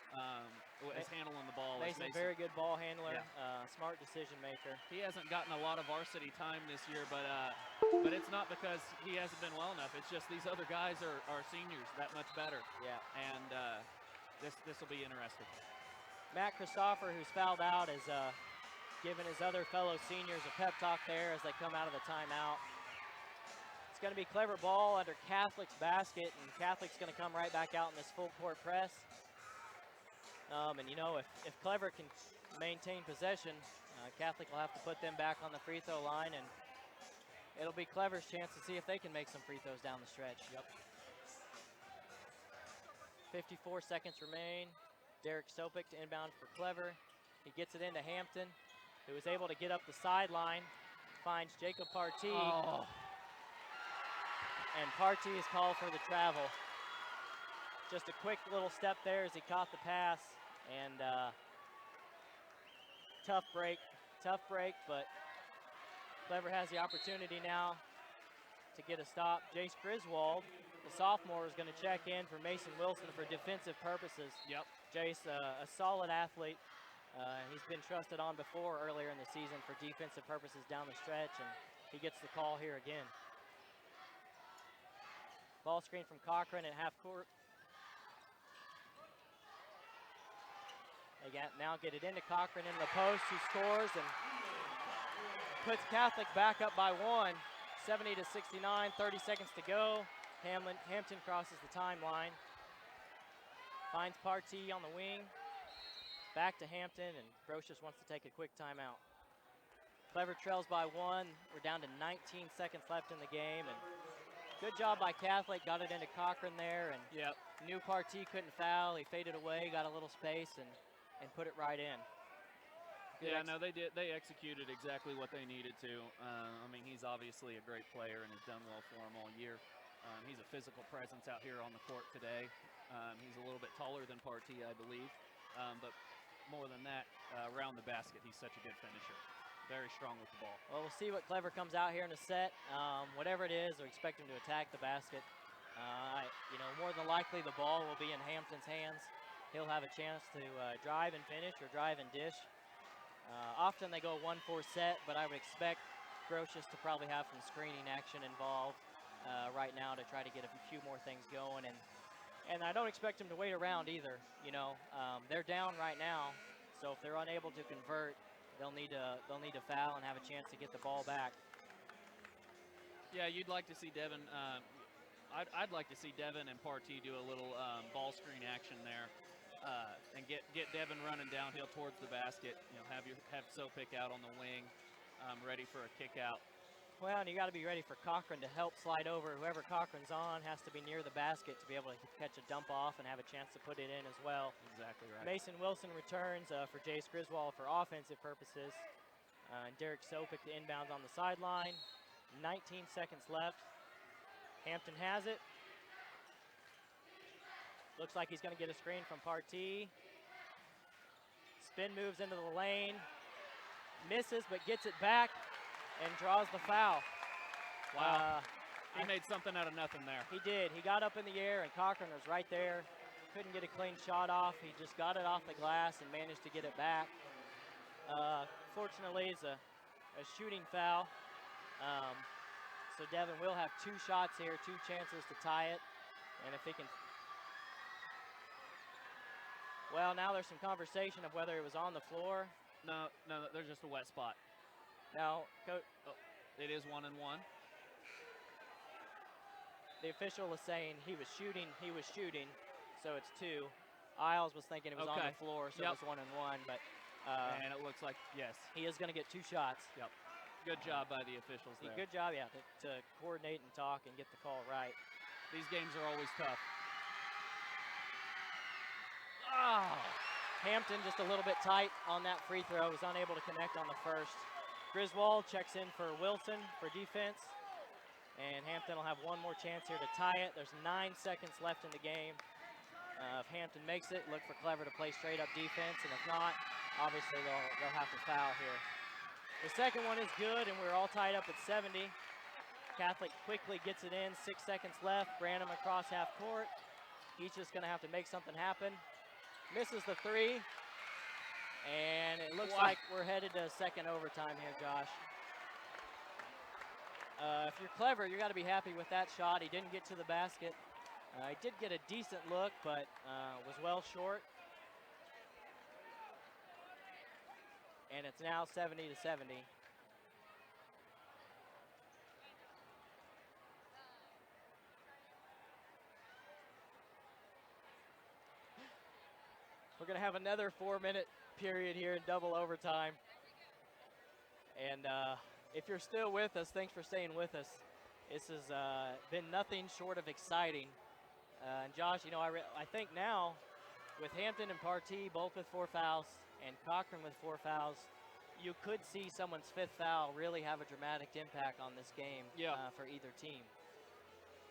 S2: as handling the ball as
S1: Mason.
S2: Mason.
S1: Very good ball handler,
S2: Yeah.
S1: Smart decision maker.
S2: He hasn't gotten a lot of varsity time this year, but it's not because he hasn't been well enough. It's just these other guys are seniors that much better.
S1: Yeah.
S2: And this will be interesting.
S1: Matt Christopher, who's fouled out, is giving his other fellow seniors a pep talk there as they come out of the timeout. It's going to be Clever ball under Catholic's basket, and Catholic's going to come right back out in this full court press. And you know, if Clever can maintain possession, Catholic will have to put them back on the free throw line, and it'll be Clever's chance to see if they can make some free throws down the stretch.
S2: Yep.
S1: 54 seconds remain. Derek Sopik to inbound for Clever. He gets it into Hampton, who is able to get up the sideline, finds Jacob Partee.
S2: Oh.
S1: And Partee is called for the travel. Just a quick little step there as he caught the pass, and tough break, but Clever has the opportunity now to get a stop. Jace Griswold, the sophomore, is going to check in for Mason Wilson for defensive purposes.
S2: Yep.
S1: Jace, a solid athlete. He's been trusted on before earlier in the season for defensive purposes down the stretch, and he gets the call here again. Ball screen from Cochran at half court. They now get it into Cochran into the post, who scores and puts Catholic back up by 1. 70-69, 30 seconds to go. Hampton crosses the timeline. Finds Partee on the wing. Back to Hampton, and Brocious wants to take a quick timeout. Clever trails by 1. We're down to 19 seconds left in the game, and good job by Catholic. Got it into Cochran there, and knew Partee couldn't foul. He faded away, got a little space, and put it right in.
S2: Yeah, no, they did. They executed exactly what they needed to. I mean, he's obviously a great player and has done well for them all year. He's a physical presence out here on the court today. He's a little bit taller than Partee, I believe. But more than that, around the basket, he's such a good finisher. Very strong with the ball.
S1: Well, we'll see what Clever comes out here in a set. Whatever it is, we expect him to attack the basket. You know, more than likely the ball will be in Hampton's hands. He'll have a chance to drive and finish or drive and dish. Often they go a 1-4 set, but I would expect Brocious to probably have some screening action involved right now to try to get a few more things going. And I don't expect them to wait around either. You know, they're down right now, so if they're unable to convert, they'll need to foul and have a chance to get the ball back.
S2: Yeah, you'd like to see Devin. I'd like to see Devin and Partee do a little ball screen action there, and get Devin running downhill towards the basket. You know, have Sopik out on the wing, ready for a kick out.
S1: Well, and you got to be ready for Cochran to help slide over. Whoever Cochran's on has to be near the basket to be able to catch a dump off and have a chance to put it in as well.
S2: Exactly right.
S1: Mason Wilson returns for Jace Griswold for offensive purposes. And Derek Sopik to inbounds on the sideline. 19 seconds left. Hampton has it. Looks like he's going to get a screen from Partee. Spin moves into the lane. Misses, but gets it back and draws the foul.
S2: Wow. He made something out of nothing there.
S1: He did. He got up in the air, and Cochran was right there. Couldn't get a clean shot off. He just got it off the glass and managed to get it back. Fortunately, it's a shooting foul. So Devin will have 2 shots here, 2 chances to tie it. And if he can, well, now there's some conversation of whether it was on the floor.
S2: No, there's just a wet spot.
S1: Now,
S2: It is 1-1.
S1: the official is saying he was shooting, so it's 2. Isles was thinking it was on
S2: Okay.
S1: the floor, so
S2: Yep.
S1: it was 1-1, but
S2: And it looks like, yes.
S1: he is going to get 2 shots.
S2: Yep. Good job by the officials there.
S1: Good job, yeah, to coordinate and talk and get the call right.
S2: These games are always tough.
S1: Oh, Hampton just a little bit tight on that free throw. Was unable to connect on the first. Griswold checks in for Wilson for defense. And Hampton will have one more chance here to tie it. There's 9 seconds left in the game. If Hampton makes it, look for Clever to play straight up defense. And if not, obviously they'll have to foul here. The second one is good, and we're all tied up at 70. Catholic quickly gets it in, 6 seconds left. Branham across half court. He's just going to have to make something happen. Misses the 3. And it looks like we're headed to second overtime here, Josh. If you're Clever, you got to be happy with that shot. He didn't get to the basket. He did get a decent look, but was well short. And it's now 70-70. We're going to have another 4-minute period here in double overtime. And if you're still with us, thanks for staying with us. This has been nothing short of exciting. And Josh, you know, I think now with Hampton and Partee both with 4 fouls and Cochran with 4 fouls, you could see someone's 5th foul really have a dramatic impact on this game for either team.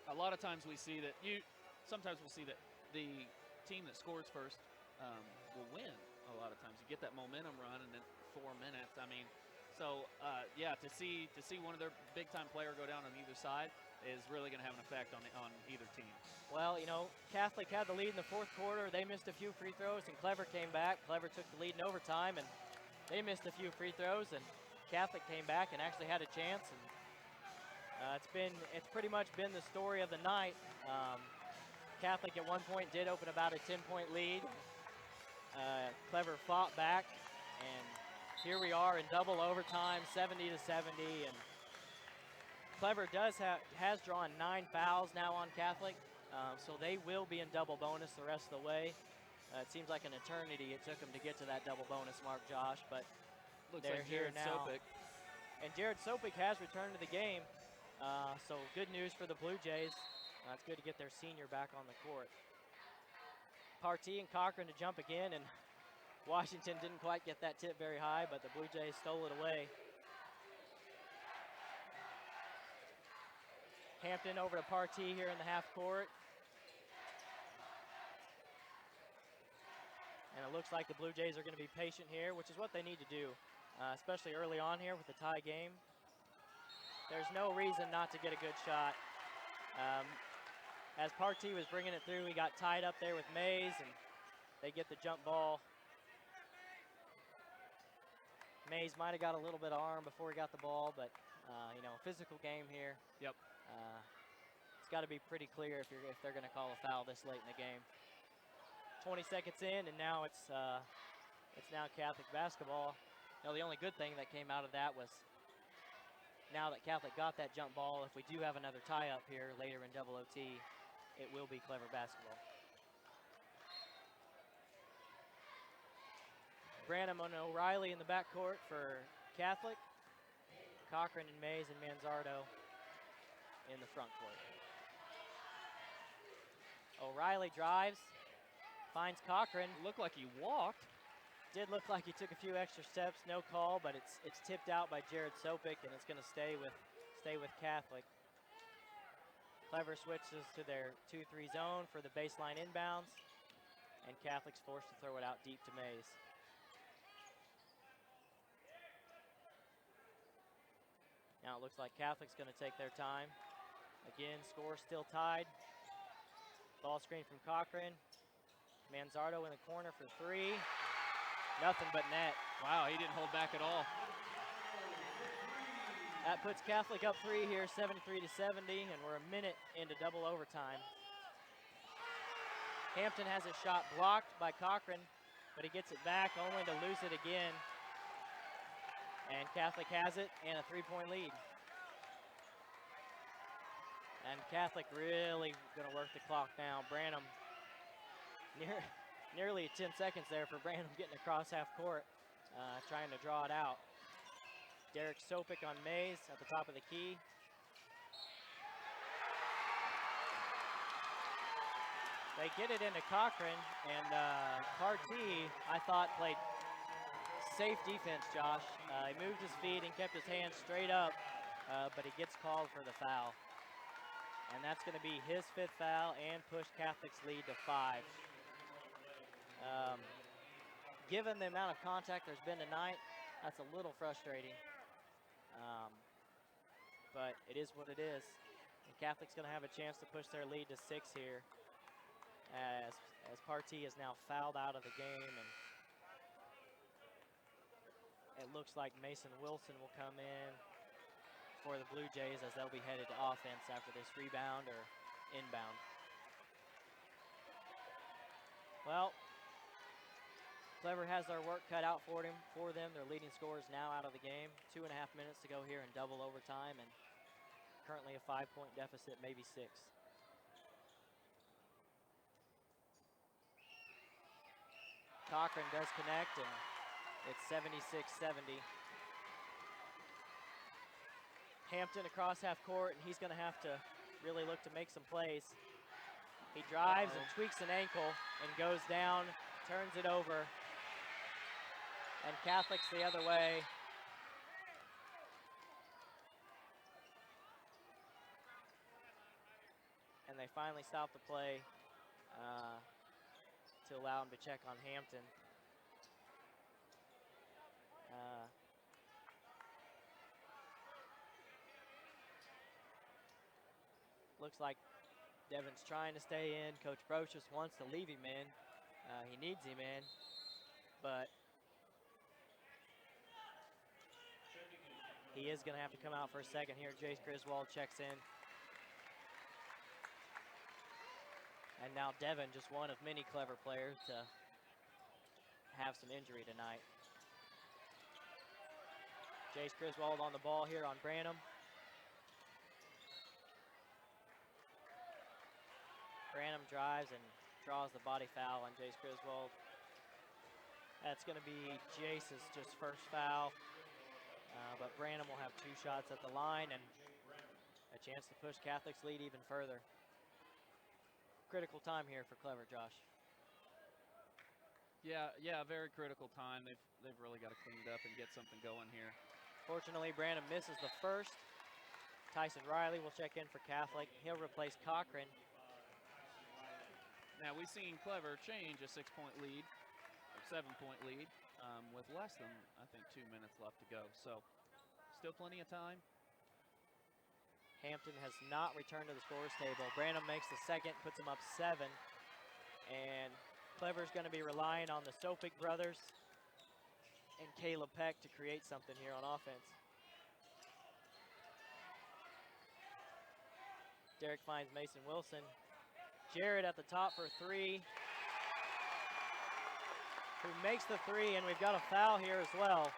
S2: A lot of times we see that sometimes we'll see that the team that scores first will win. A lot of times you get that momentum run, and then 4 minutes. I mean, so to see one of their big time player go down on either side is really going to have an effect on either team.
S1: Well, you know, Catholic had the lead in the 4th quarter. They missed a few free throws, and Clever came back. Clever took the lead in overtime, and they missed a few free throws, and Catholic came back and actually had a chance. And it's pretty much been the story of the night. Catholic at one point did open about a 10-point lead. Clever fought back, and here we are in double overtime, 70-70, and Clever has drawn 9 fouls now on Catholic, so they will be in double bonus the rest of the way. It seems like an eternity it took them to get to that double bonus mark, Josh, but
S2: Looks
S1: they're
S2: like
S1: here
S2: Jared
S1: now.
S2: Sopik.
S1: And Jared Sopik has returned to the game, so good news for the Blue Jays. It's good to get their senior back on the court. Partee and Cochran to jump again, and Washington didn't quite get that tip very high, but the Blue Jays stole it away. Hampton over to Partee here in the half court. And it looks like the Blue Jays are going to be patient here, which is what they need to do, especially early on here with the tie game. There's no reason not to get a good shot. As Partee was bringing it through, he got tied up there with Mays, and they get the jump ball. Mays might have got a little bit of arm before he got the ball, but you know, physical game here.
S2: Yep.
S1: It's got to be pretty clear if they're going to call a foul this late in the game. 20 seconds in, and now it's now Catholic basketball. You know, the only good thing that came out of that was now that Catholic got that jump ball, if we do have another tie-up here later in double OT, it will be Clever basketball. Branham and O'Reilly in the backcourt for Catholic. Cochran and Mays and Manzardo in the front court. O'Reilly drives, finds Cochran.
S2: Looked like he walked.
S1: Did look like he took a few extra steps, no call, but it's tipped out by Jared Sopik, and it's going to stay with Catholic. Clever switches to their 2-3 zone for the baseline inbounds, and Catholic's forced to throw it out deep to Mays. Now it looks like Catholic's going to take their time. Again, score still tied. Ball screen from Cochran. Manzardo in the corner for 3. Nothing but net.
S2: Wow, he didn't hold back at all.
S1: That puts Catholic up 3 here, 73-70, and we're a minute into double overtime. Hampton has a shot blocked by Cochran, but he gets it back only to lose it again. And Catholic has it and a 3-point lead. And Catholic really going to work the clock now. Branham, nearly 10 seconds there for Branham getting across half court, trying to draw it out. Derek Sopik on Mays at the top of the key. They get it into Cochran, and Partee, I thought, played safe defense, Josh. He moved his feet and kept his hands straight up, but he gets called for the foul. And that's going to be his 5th foul and push Catholic's lead to 5. Given the amount of contact there's been tonight, that's a little frustrating. But it is what it is. And Catholic's going to have a chance to push their lead to 6 here, as Partee is now fouled out of the game, and it looks like Mason Wilson will come in for the Blue Jays as they'll be headed to offense after this rebound or inbound. Well, Clever has their work cut out for them. Their leading scorer is now out of the game. 2.5 minutes to go here in double overtime, and currently a 5-point deficit, maybe 6. Cochran does connect, and it's 76-70. Hampton across half court, and he's going to have to really look to make some plays. He drives and tweaks an ankle and goes down, turns it over, and Catholic's the other way. And they finally stop the play to allow him to check on Hampton. Looks like Devin's trying to stay in. Coach Brocious wants to leave him in. He needs him in, but he is going to have to come out for a second here. Jace Griswold checks in. And now Devin, just one of many Clever players to have some injury tonight. Jace Griswold on the ball here on Branham. Branham drives and draws the body foul on Jace Griswold. That's going to be Jace's just first foul. But Branham will have 2 shots at the line and a chance to push Catholic's lead even further. Critical time here for Clever, Josh.
S2: Yeah, very critical time. They've really got to clean it up and get something going here.
S1: Fortunately, Branham misses the first. Tyson Riley will check in for Catholic. He'll replace Cochran.
S2: Now, we've seen Clever change a 6-point lead, or 7-point lead, with less than, I think, 2 minutes left to go. So, still plenty of time.
S1: Hampton has not returned to the scorer's table. Branham makes the second, puts him up 7. And Clever's going to be relying on the Sopik brothers and Caleb Peck to create something here on offense. Derek finds Mason Wilson. Jared at the top for 3. Who makes the 3, and we've got a foul here as well.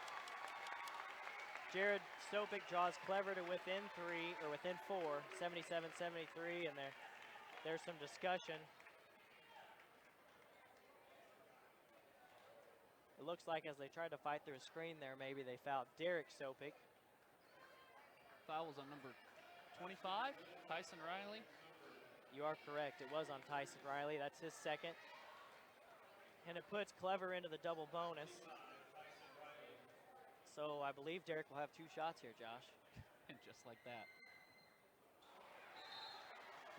S1: Jared Sopik draws Clever to within 3, or within 4, 77-73, and there's some discussion. It looks like as they tried to fight through a screen there, maybe they fouled Derek Sopik.
S2: Foul was on number 25, Tyson Riley.
S1: You are correct. It was on Tyson Riley. That's his second. And it puts Clever into the double bonus. So I believe Derek will have 2 shots here, Josh.
S2: And just like that.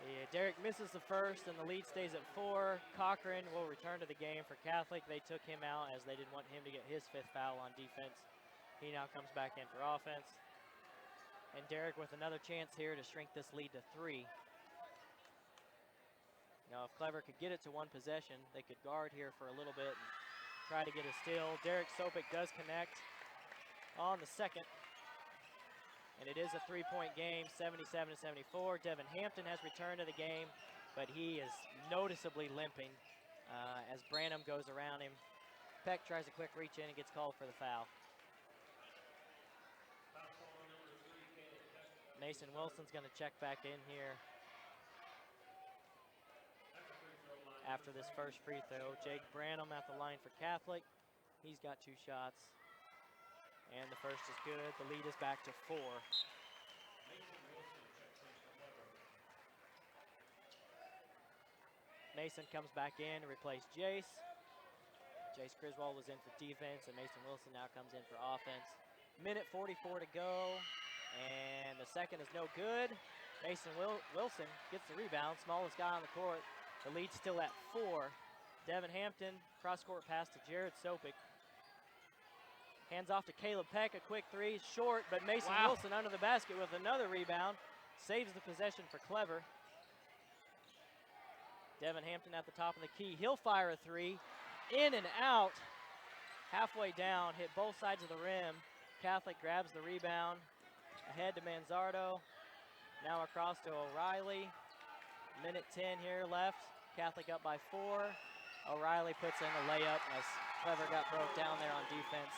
S1: Yeah, Derek misses the first, and the lead stays at 4. Cochran will return to the game for Catholic. They took him out as they didn't want him to get his 5th foul on defense. He now comes back in for offense. And Derek with another chance here to shrink this lead to 3. Now, if Clever could get it to 1 possession, they could guard here for a little bit and try to get a steal. Derek Sopik does connect on the second. And it is a three-point game, 77-74. Devin Hampton has returned to the game, but he is noticeably limping as Branham goes around him. Peck tries a quick reach in and gets called for the foul. Mason Wilson's going to check back in here after this first free throw. Jake Branham at the line for Catholic. He's got 2 shots. And the first is good. The lead is back to 4. Mason comes back in to replace Jace. Jace Griswold was in for defense, and Mason Wilson now comes in for offense. Minute 44 to go, and the second is no good. Mason Wilson gets the rebound, smallest guy on the court. The lead's still at 4. Devin Hampton, cross-court pass to Jared Sopik. Hands off to Caleb Peck, a quick 3, short, but Mason Wilson under the basket with another rebound. Saves the possession for Clever. Devin Hampton at the top of the key. He'll fire a 3, in and out. Halfway down, hit both sides of the rim. Catholic grabs the rebound. Ahead to Manzardo. Now across to O'Reilly. Minute 10 here left. Catholic up by 4. O'Reilly puts in a layup as Clever got broke down there on defense.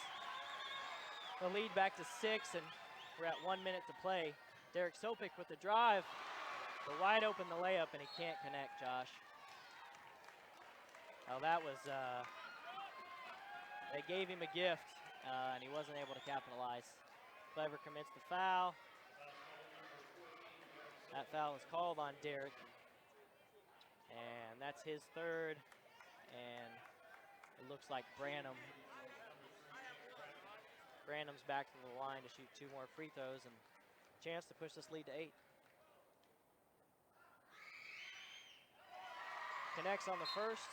S1: The lead back to 6, and we're at 1 minute to play. Derek Sopik with the drive. The wide open the layup, and he can't connect, Josh. Oh, that was, they gave him a gift, and he wasn't able to capitalize. Clever commits the foul. That foul is called on Derek, and that's his 3rd, and it looks like Branham's back to the line to shoot 2 more free throws and chance to push this lead to 8. Connects on the first.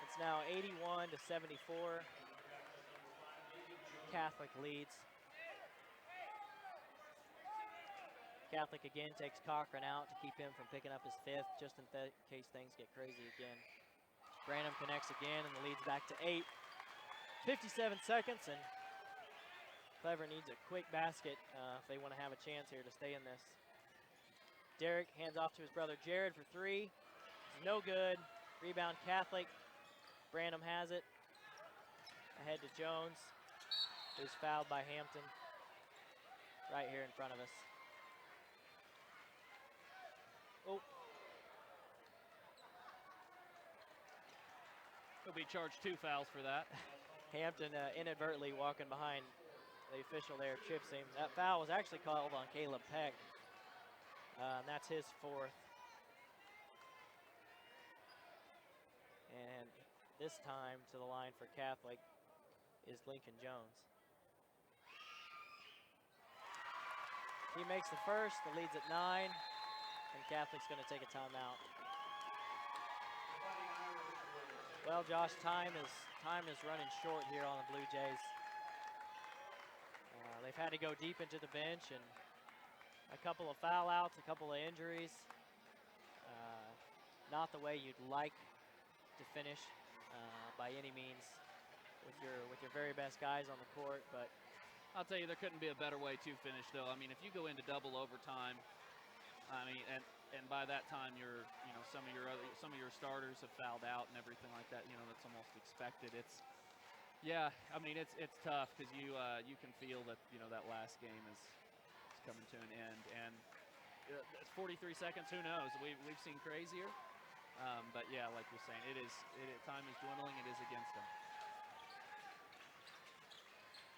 S1: It's now 81-74. Catholic leads. Catholic again takes Cochran out to keep him from picking up his 5th, just in case things get crazy again. Branham connects again, and the lead's back to 8. 57 seconds, and Clever needs a quick basket if they want to have a chance here to stay in this. Derek hands off to his brother Jared for 3. It's no good. Rebound Catholic. Branham has it. Ahead to Jones, who's fouled by Hampton right here in front of us. Oh.
S2: He'll be charged 2 fouls for that.
S1: Hampton inadvertently walking behind the official there, trips him. That foul was actually called on Caleb Peck. And that's his 4th. And this time to the line for Catholic is Lincoln Jones. He makes the first, the lead's at 9, and Catholic's going to take a timeout. Well, Josh, time is running short here on the Blue Jays. They've had to go deep into the bench, and a couple of foul outs, a couple of injuries. Not the way you'd like to finish by any means with your very best guys on the court, but
S2: I'll tell you, there couldn't be a better way to finish, though. I mean, if you go into double overtime, I mean, and by that time some of your starters have fouled out and everything like that. That's almost expected. I mean, it's tough because you can feel that that last game is coming to an end, and 43 seconds. Who knows? We've seen crazier, but yeah, like you're saying, time is dwindling. It is against them.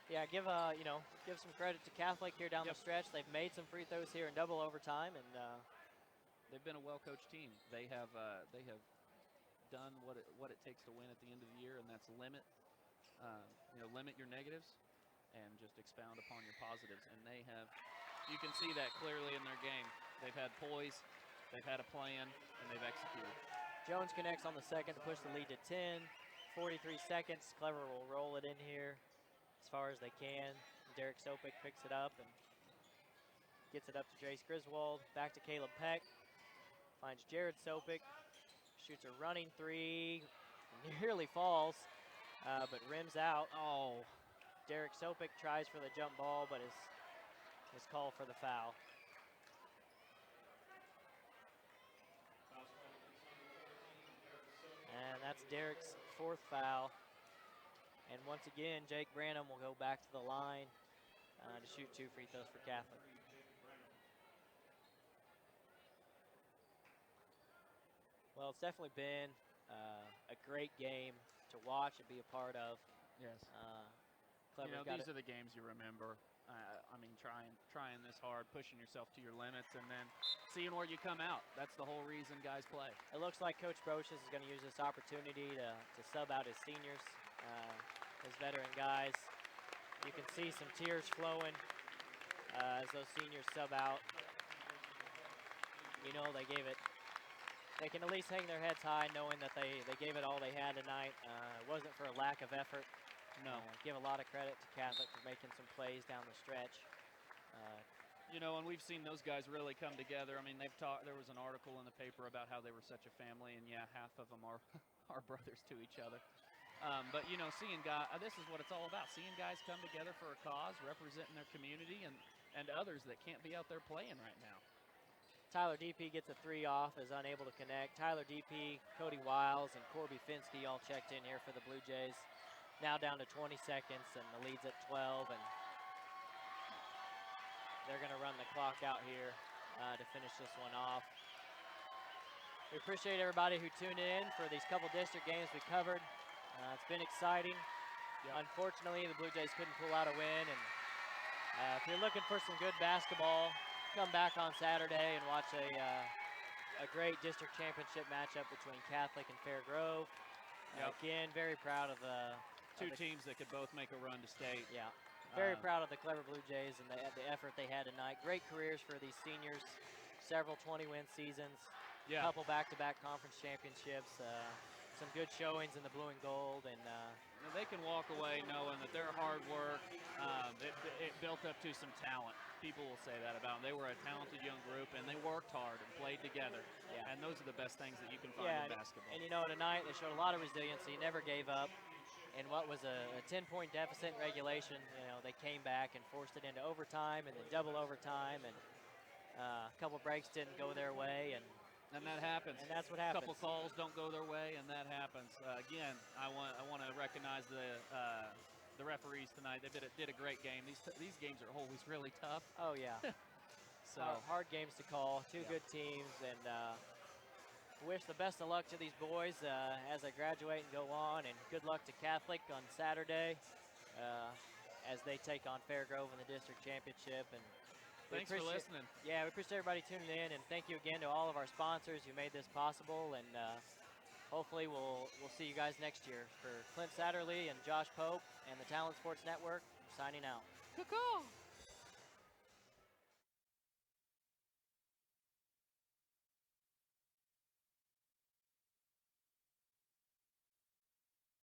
S1: Yeah, give some credit to Catholic here down the stretch. They've made some free throws here in double overtime, and
S2: they've been a well-coached team. They have done what it takes to win at the end of the year, and that's limit your negatives and just expound upon your positives. And you can see that clearly in their game. They've had poise, they've had a plan, and they've executed.
S1: Jones connects on the second to push the lead to 10. 43 seconds. Clever will roll it in here as far as they can. Derek Sopik picks it up and gets it up to Jace Griswold. Back to Caleb Peck. Finds Jared Sopik. Shoots a running 3. Nearly falls. but rims out.
S2: Oh,
S1: Derek Sopik tries for the jump ball, but is called for the foul. And that's Derek's 4th foul. And once again, Jake Branham will go back to the line to shoot 2 free throws for Catholic. Well, it's definitely been a great game to watch and be a part of.
S2: yes.
S1: Clever's got
S2: These
S1: it.
S2: are the games you remember. I mean, trying this hard, pushing yourself to your limits, and then seeing where you come out. That's the whole reason guys play.
S1: It looks like Coach Brocious is going to use this opportunity to sub out his seniors, his veteran guys. You can see some tears flowing as those seniors sub out. You know they gave it. They can at least hang their heads high knowing that they gave it all they had tonight. It wasn't for a lack of effort.
S2: No.
S1: Give a lot of credit to Catholic for making some plays down the stretch.
S2: And we've seen those guys really come together. I mean, they've talked. There was an article in the paper about how they were such a family, and yeah, half of them are are brothers to each other. But seeing guys, this is what it's all about: seeing guys come together for a cause, representing their community, and others that can't be out there playing right now.
S1: Tyler DP gets a 3 off, is unable to connect. Tyler DP, Cody Wiles, and Corby Finsky all checked in here for the Blue Jays. Now down to 20 seconds, and the lead's at 12, and they're going to run the clock out here to finish this one off. We appreciate everybody who tuned in for these couple district games we covered. It's been exciting.
S2: Yep.
S1: Unfortunately, the Blue Jays couldn't pull out a win, and if you're looking for some good basketball, come back on Saturday and watch a great district championship matchup between Catholic and Fair Grove.
S2: Yep.
S1: Again, very proud of the
S2: Two teams that could both make a run to state.
S1: Yeah, very proud of the Clever Blue Jays and the effort they had tonight. Great careers for these seniors, several 20-win seasons, a couple back-to-back conference championships, some good showings in the blue and gold, and
S2: they can walk away knowing that their hard work, it built up to some talent. People will say that about them. They were a talented young group, and they worked hard and played together.
S1: Yeah.
S2: And those are the best things that you can find in basketball.
S1: And tonight they showed a lot of resiliency, never gave up. In what was a 10-point deficit in regulation, they came back and forced it into overtime and then double overtime, and a couple breaks didn't go their way, and
S2: that happens.
S1: And that's what happens.
S2: A couple calls don't go their way, and that happens. Again, I want to recognize the referees tonight. They did a great game. These games are always really tough.
S1: Oh yeah.
S2: So
S1: hard games to call. Two good teams, and wish the best of luck to these boys as they graduate and go on, and good luck to Catholic on Saturday as they take on Fair Grove in the district championship. And
S2: thanks for listening.
S1: Yeah, we appreciate everybody tuning in, and thank you again to all of our sponsors who made this possible. And hopefully we'll see you guys next year. For Clint Satterley and Josh Pope and the Talent Sports Network, signing out.
S3: Caw-caw.